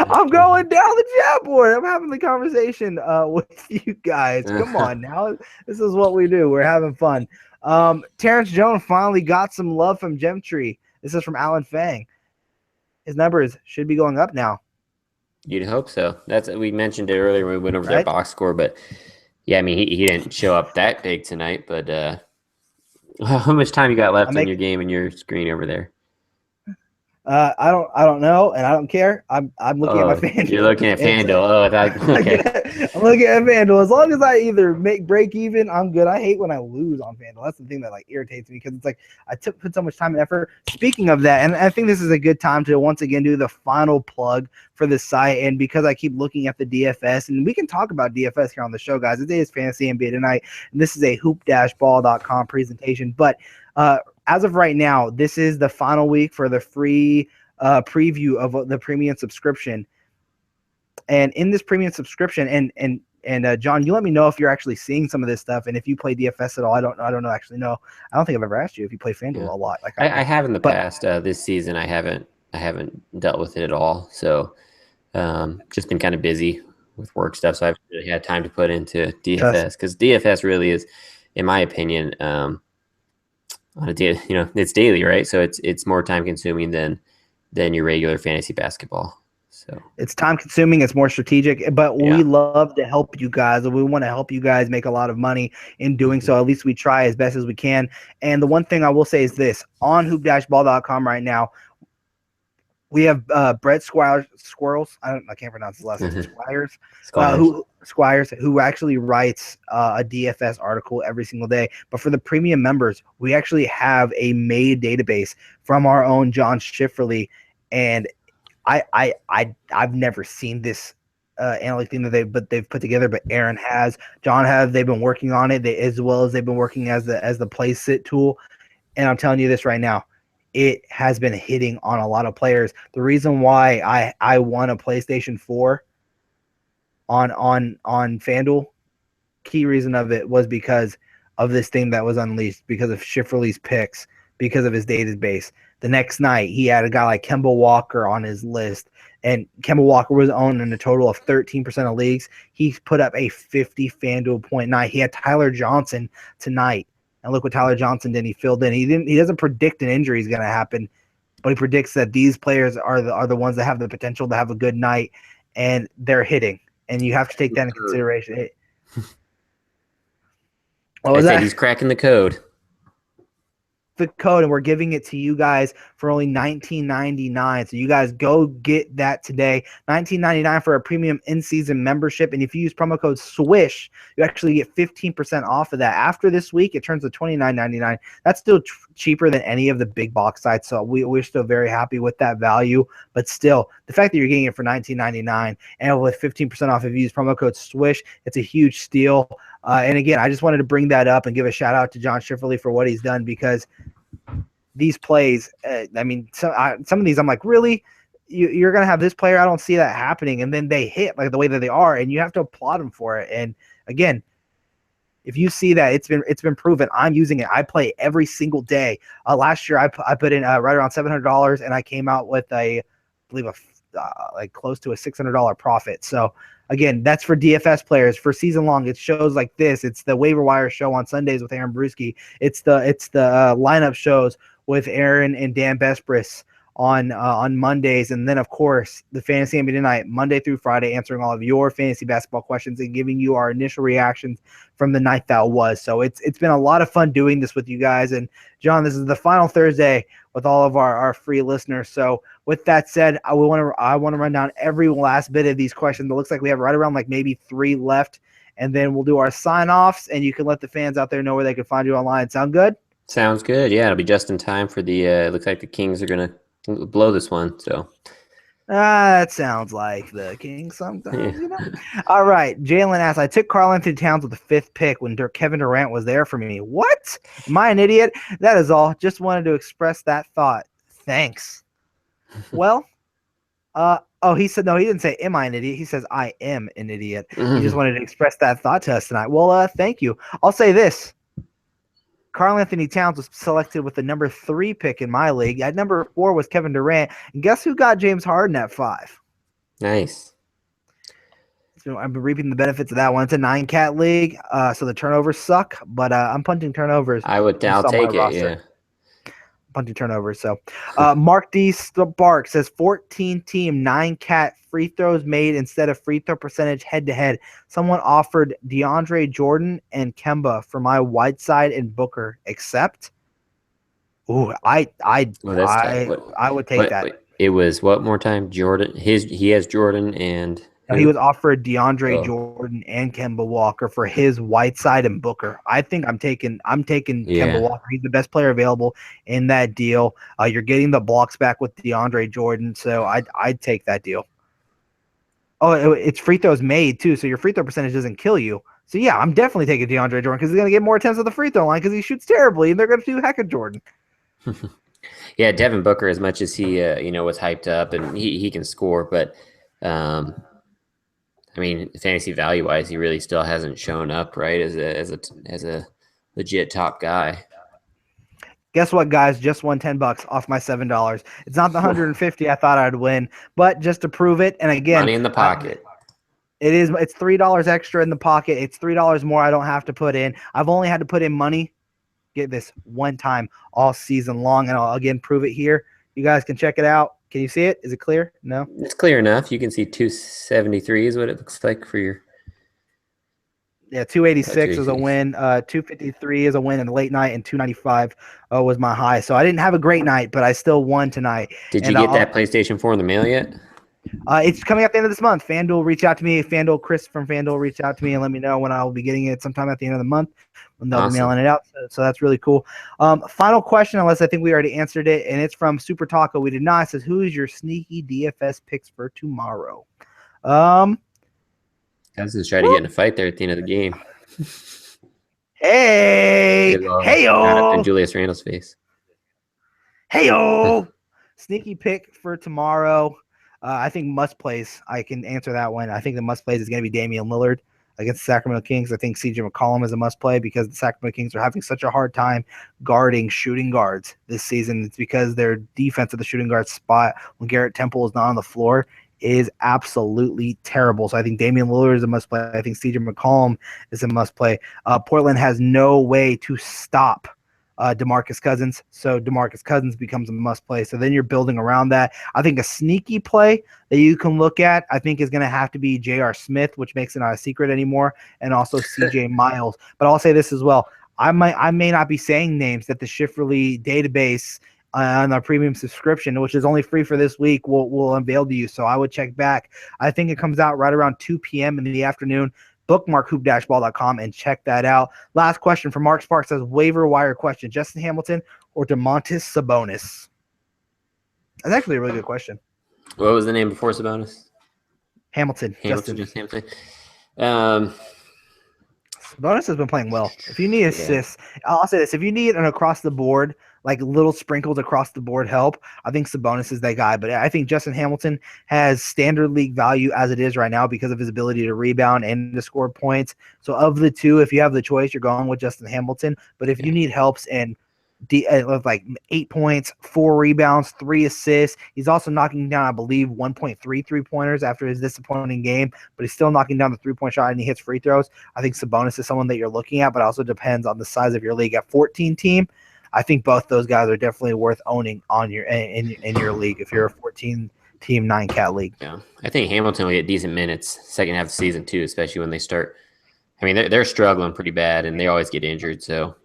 I'm going down the chat board. I'm having the conversation with you guys. Come on now. This is what we do. We're having fun. Terrence Jones finally got some love from Gemtree. This is from Alan Fang. His numbers should be going up now. You'd hope so. We mentioned it earlier when we went over their box score, but yeah, I mean he didn't show up that big tonight. But how much time you got left on your game and your screen over there? I don't know, and I don't care. I'm looking at my FanDuel. You're looking at FanDuel. Okay. I'm looking at FanDuel. As long as I either break even, I'm good. I hate when I lose on FanDuel. That's the thing that irritates me because it's like I put so much time and effort. Speaking of that, and I think this is a good time to once again do the final plug for the site. And because I keep looking at the DFS, and we can talk about DFS here on the show, guys. It is Fantasy NBA Tonight, and this is a hoop-ball.com presentation. But as of right now, this is the final week for the free preview of the premium subscription. And in this premium subscription, and John, you let me know if you're actually seeing some of this stuff, and if you play DFS at all. I don't know. Actually, no. I don't think I've ever asked you if you play FanDuel a lot. I have in the past. This season, I haven't dealt with it at all. So, just been kind of busy with work stuff, so I haven't really had time to put into DFS because DFS really is, in my opinion, on a day, it's daily, right? So it's more time consuming than your regular fantasy basketball. So it's time consuming, it's more strategic, but we love to help you guys. We want to help you guys make a lot of money in doing so. At least we try as best as we can. And the one thing I will say is this: on hoop-ball.com right now, we have Brett Squirrels. I can't pronounce his last name. Squires, who actually writes a DFS article every single day. But for the premium members, we actually have a made database from our own John Schifferly, and I've never seen this analytic thing that they've put together, but Aaron has, John have. They've been working on it as well as they've been working as the play sit tool. And I'm telling you this right now, it has been hitting on a lot of players. The reason why I won a PlayStation 4 on FanDuel, key reason of it was because of this thing that was unleashed, because of Schifferly's picks, because of his database. The next night, he had a guy like Kemba Walker on his list, and Kemba Walker was owned in a total of 13% of leagues. He put up a 50 FanDuel point night. He had Tyler Johnson tonight, and look what Tyler Johnson did. He filled in. He doesn't predict an injury is going to happen, but he predicts that these players are the ones that have the potential to have a good night, and they're hitting. And you have to take that into consideration. What was that? He's cracking the code. The code, and we're giving it to you guys for only $19.99. So you guys go get that today. $19.99 for a premium in-season membership. And if you use promo code SWISH, you actually get 15% off of that. After this week, it turns to $29.99. That's still cheaper than any of the big box sites. So we're still very happy with that value. But still, the fact that you're getting it for $19.99 and with 15% off if you use promo code SWISH, it's a huge steal. And again, I just wanted to bring that up and give a shout out to John Schifferly for what he's done, because these plays, some of these I'm like, really? You're going to have this player? I don't see that happening. And then they hit like the way that they are, and you have to applaud them for it. And again, if you see that, it's been proven. I'm using it. I play every single day. Last year, I put in right around $700, and I came out with like close to a $600 profit. So again, that's for DFS players. For season long, it's shows like this. It's the waiver wire show on Sundays with Aaron Brewski. It's the lineup shows with Aaron and Dan Bespris on Mondays, and then of course the Fantasy NBA Tonight Monday through Friday, answering all of your fantasy basketball questions and giving you our initial reactions from the night that was. So it's been a lot of fun doing this with you guys. And John, this is the final Thursday with all of our free listeners. So with that said, I want to run down every last bit of these questions. It looks like we have right around like maybe 3 left, and then we'll do our sign-offs, and you can let the fans out there know where they can find you online. Sound good? Sounds good. Yeah, it'll be just in time for the looks like the Kings are going to blow this one. So That sounds like the Kings yeah. sometimes, All right. Jalen asks, I took Karl Anthony Towns with the 5th pick when Kevin Durant was there for me. What? Am I an idiot? That is all. Just wanted to express that thought. Thanks. Well, he said, no, he didn't say, am I an idiot? He says, I am an idiot. He just wanted to express that thought to us tonight. Well, thank you. I'll say this. Karl Anthony Towns was selected with the number 3 pick in my league. At number 4 was Kevin Durant. And guess who got James Harden at 5? Nice. So I've been reaping the benefits of that one. It's a 9-cat league, so the turnovers suck, but I'm punting turnovers. I'll take it, yeah. Punting turnovers. So Mark D. Spark says 14-team, 9-cat free throws made instead of free throw percentage head-to-head. Someone offered DeAndre Jordan and Kemba for my Whiteside and Booker, except I would take that. It was what more time? Jordan. He has Jordan and he was offered DeAndre Jordan and Kemba Walker for his Whiteside and Booker. I think I'm taking Kemba Walker. He's the best player available in that deal. You're getting the blocks back with DeAndre Jordan, so I'd take that deal. Oh, it's free throws made too, so your free throw percentage doesn't kill you. So yeah, I'm definitely taking DeAndre Jordan because he's going to get more attempts at the free throw line because he shoots terribly, and they're going to do heck of Jordan. Yeah, Devin Booker, as much as he was hyped up and he can score, but I mean, fantasy value wise, he really still hasn't shown up, right? As a legit top guy. Guess what, guys? Just won $10 off my $7. It's not the 150 I thought I'd win, but just to prove it. And again, money in the pocket. It's $3 extra in the pocket. It's $3 more I don't have to put in. I've only had to put in money. Get this one time all season long, and I'll again prove it here. You guys can check it out. Can you see it? Is it clear? No? It's clear enough. You can see 273 is what it looks like for your. Yeah, 286 is a win. 253 is a win in the late night, and 295 was my high. So I didn't have a great night, but I still won tonight. Did you get that PlayStation 4 in the mail yet? It's coming at the end of this month. FanDuel reached out to me. Chris from FanDuel reached out to me and let me know when I'll be getting it sometime at the end of the month when they'll be mailing it out. So that's really cool. Final question, unless I think we already answered it, and it's from Super Taco. We did not. It says, who is your sneaky DFS picks for tomorrow? Cousins try to get in a fight there at the end of the game. Hey-o. In Julius Randle's face. Hey-o. Sneaky pick for tomorrow. I think must plays. I can answer that one. I think the must plays is going to be Damian Lillard against the Sacramento Kings. I think CJ McCollum is a must play because the Sacramento Kings are having such a hard time guarding shooting guards this season. It's because their defense at the shooting guard spot when Garrett Temple is not on the floor is absolutely terrible. So I think Damian Lillard is a must play. I think CJ McCollum is a must play. Portland has no way to stop DeMarcus Cousins. So DeMarcus Cousins becomes a must play. So then you're building around that. I think a sneaky play that you can look at, I think is going to have to be J.R. Smith, which makes it not a secret anymore, and also C.J. Miles. But I'll say this as well. I may not be saying names that the Shifterly database on our premium subscription, which is only free for this week, will unveil to you. So I would check back. I think it comes out right around 2 p.m. in the afternoon. Bookmark hoop-ball.com and check that out. Last question from Mark Sparks says, waiver wire question, Justin Hamilton or Domantas Sabonis? That's actually a really good question. What was the name before Sabonis? Hamilton. Hamilton. Sabonis has been playing well. If you need assists, I'll say this. If you need an across-the-board, like little sprinkles across the board help, I think Sabonis is that guy. But I think Justin Hamilton has standard league value as it is right now because of his ability to rebound and to score points. So of the two, if you have the choice, you're going with Justin Hamilton. But if you need helps and like 8 points, 4 rebounds, 3 assists, he's also knocking down, I believe, 1.3 3-pointers after his disappointing game, but he's still knocking down the 3-point shot and he hits free throws. I think Sabonis is someone that you're looking at, but it also depends on the size of your league. At 14 team, I think both those guys are definitely worth owning on your in your league if you're a 14-team 9-cat league. Yeah, I think Hamilton will get decent minutes second half of the season too, especially when they start. I mean, they're struggling pretty bad, and they always get injured. So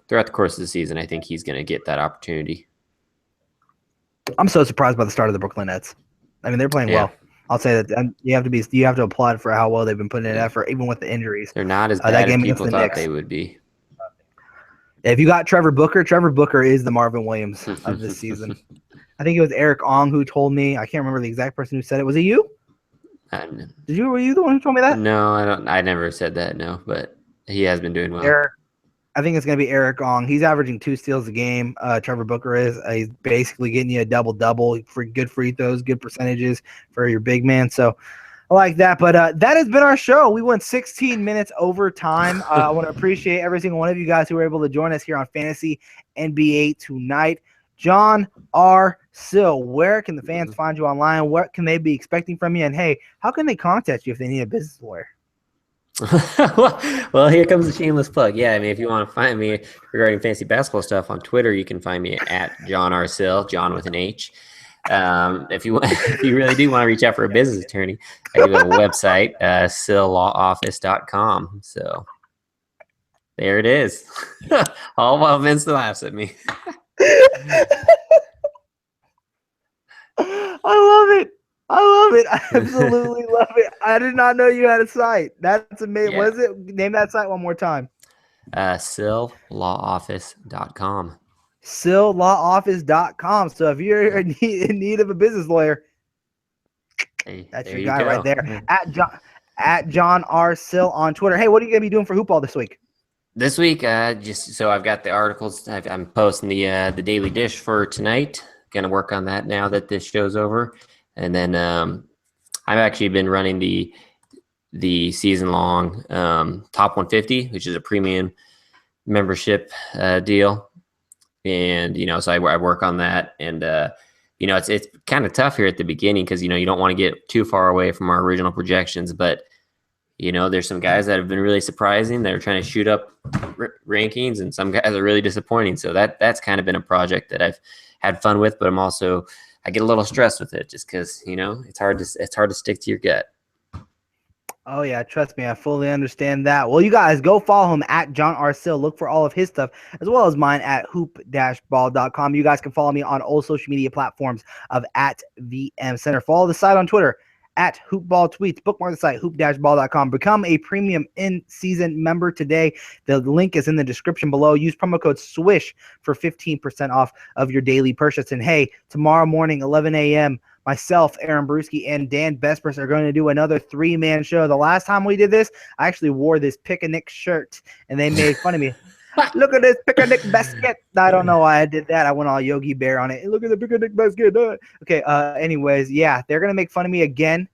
throughout the course of the season, I think he's going to get that opportunity. I'm so surprised by the start of the Brooklyn Nets. I mean, they're playing well. I'll say that, and you have to applaud for how well they've been putting in effort, even with the injuries. They're not as bad as people thought they would be. If you got Trevor Booker is the Marvin Williams of this season. I think it was Eric Ong who told me. I can't remember the exact person who said it. Was it you? Were you the one who told me that? No, I don't. I never said that. No, but he has been doing well. Eric, I think it's going to be Eric Ong. He's averaging 2 steals a game. Trevor Booker is. He's basically getting you a double-double for good free throws, good percentages for your big man. So I like that. But that has been our show. We went 16 minutes over time. I want to appreciate every single one of you guys who were able to join us here on Fantasy NBA tonight. John R. Sill, where can the fans find you online? What can they be expecting from you? And, hey, how can they contact you if they need a business lawyer? Well, here comes the shameless plug. Yeah, I mean, if you want to find me regarding fantasy basketball stuff on Twitter, you can find me at John R. Sill, John with an H. If you really do want to reach out for a business attorney, I do have a website, sillawoffice.com. So there it is. All while Vince laughs at me. I love it. I absolutely love it. I did not know you had a site. That's amazing. Yeah. What is it? Name that site one more time. Sillawoffice.com. Sillawoffice.com. So if you're in need of a business lawyer, that's your guy right there. At John R. Sill on Twitter. Hey, what are you going to be doing for Hoopball this week? This week, just so I've got the articles. I'm posting the Daily Dish for tonight. Going to work on that now that this show's over. And then I've actually been running the season-long Top 150, which is a premium membership deal. And, so I work on that. And, it's kind of tough here at the beginning because, you don't want to get too far away from our original projections. But, there's some guys that have been really surprising. They're trying to shoot up rankings, and some guys are really disappointing. So that's kind of been a project that I've had fun with, but I get a little stressed with it just because, it's hard to stick to your gut. Oh, yeah. Trust me. I fully understand that. Well, you guys go follow him at John R. Sill. Look for all of his stuff as well as mine at hoop-ball.com. You guys can follow me on all social media platforms of at VM Center. Follow the site on Twitter at Hoopball Tweets. Bookmark the site, hoop-ball.com. Become a premium in-season member today. The link is in the description below. Use promo code SWISH for 15% off of your daily purchase. And, hey, tomorrow morning, 11 a.m., myself, Aaron Brewski, and Dan Vespers are going to do another 3-man show. The last time we did this, I actually wore this Pick-a-Nick shirt, and they made fun of me. Look at this Pick-a-Nick basket. I don't know why I did that. I went all Yogi Bear on it. Look at the Pick-a-Nick basket. Okay, anyways, yeah, they're going to make fun of me again.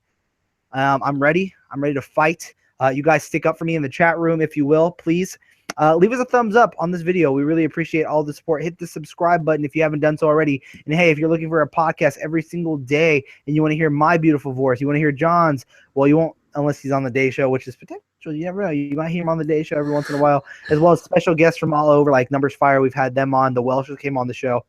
I'm ready. I'm ready to fight. You guys stick up for me in the chat room, if you will, please. Leave us a thumbs up on this video. We really appreciate all the support. Hit the subscribe button if you haven't done so already. And, hey, if you're looking for a podcast every single day and you want to hear my beautiful voice, you want to hear John's, well, you won't unless he's on the day show, which is potential. You never know. You might hear him on the day show every once in a while, as well as special guests from all over, like Numbers Fire. We've had them on. The Welshers came on the show.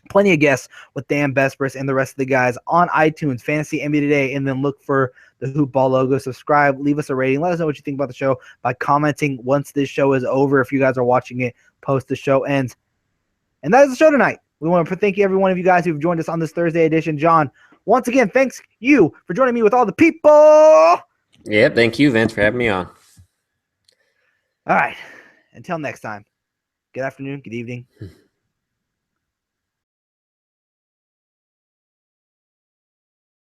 Plenty of guests with Dan Vespers and the rest of the guys on iTunes, Fantasy NBA Today, and then look for the Hoopball logo. Subscribe, leave us a rating. Let us know what you think about the show by commenting once this show is over. If you guys are watching it post the show ends. And that is the show tonight. We want to thank you, every one of you guys who've joined us on this Thursday edition. John, once again, thanks you for joining me with all the people. Yeah, thank you, Vince, for having me on. All right. Until next time. Good afternoon, good evening.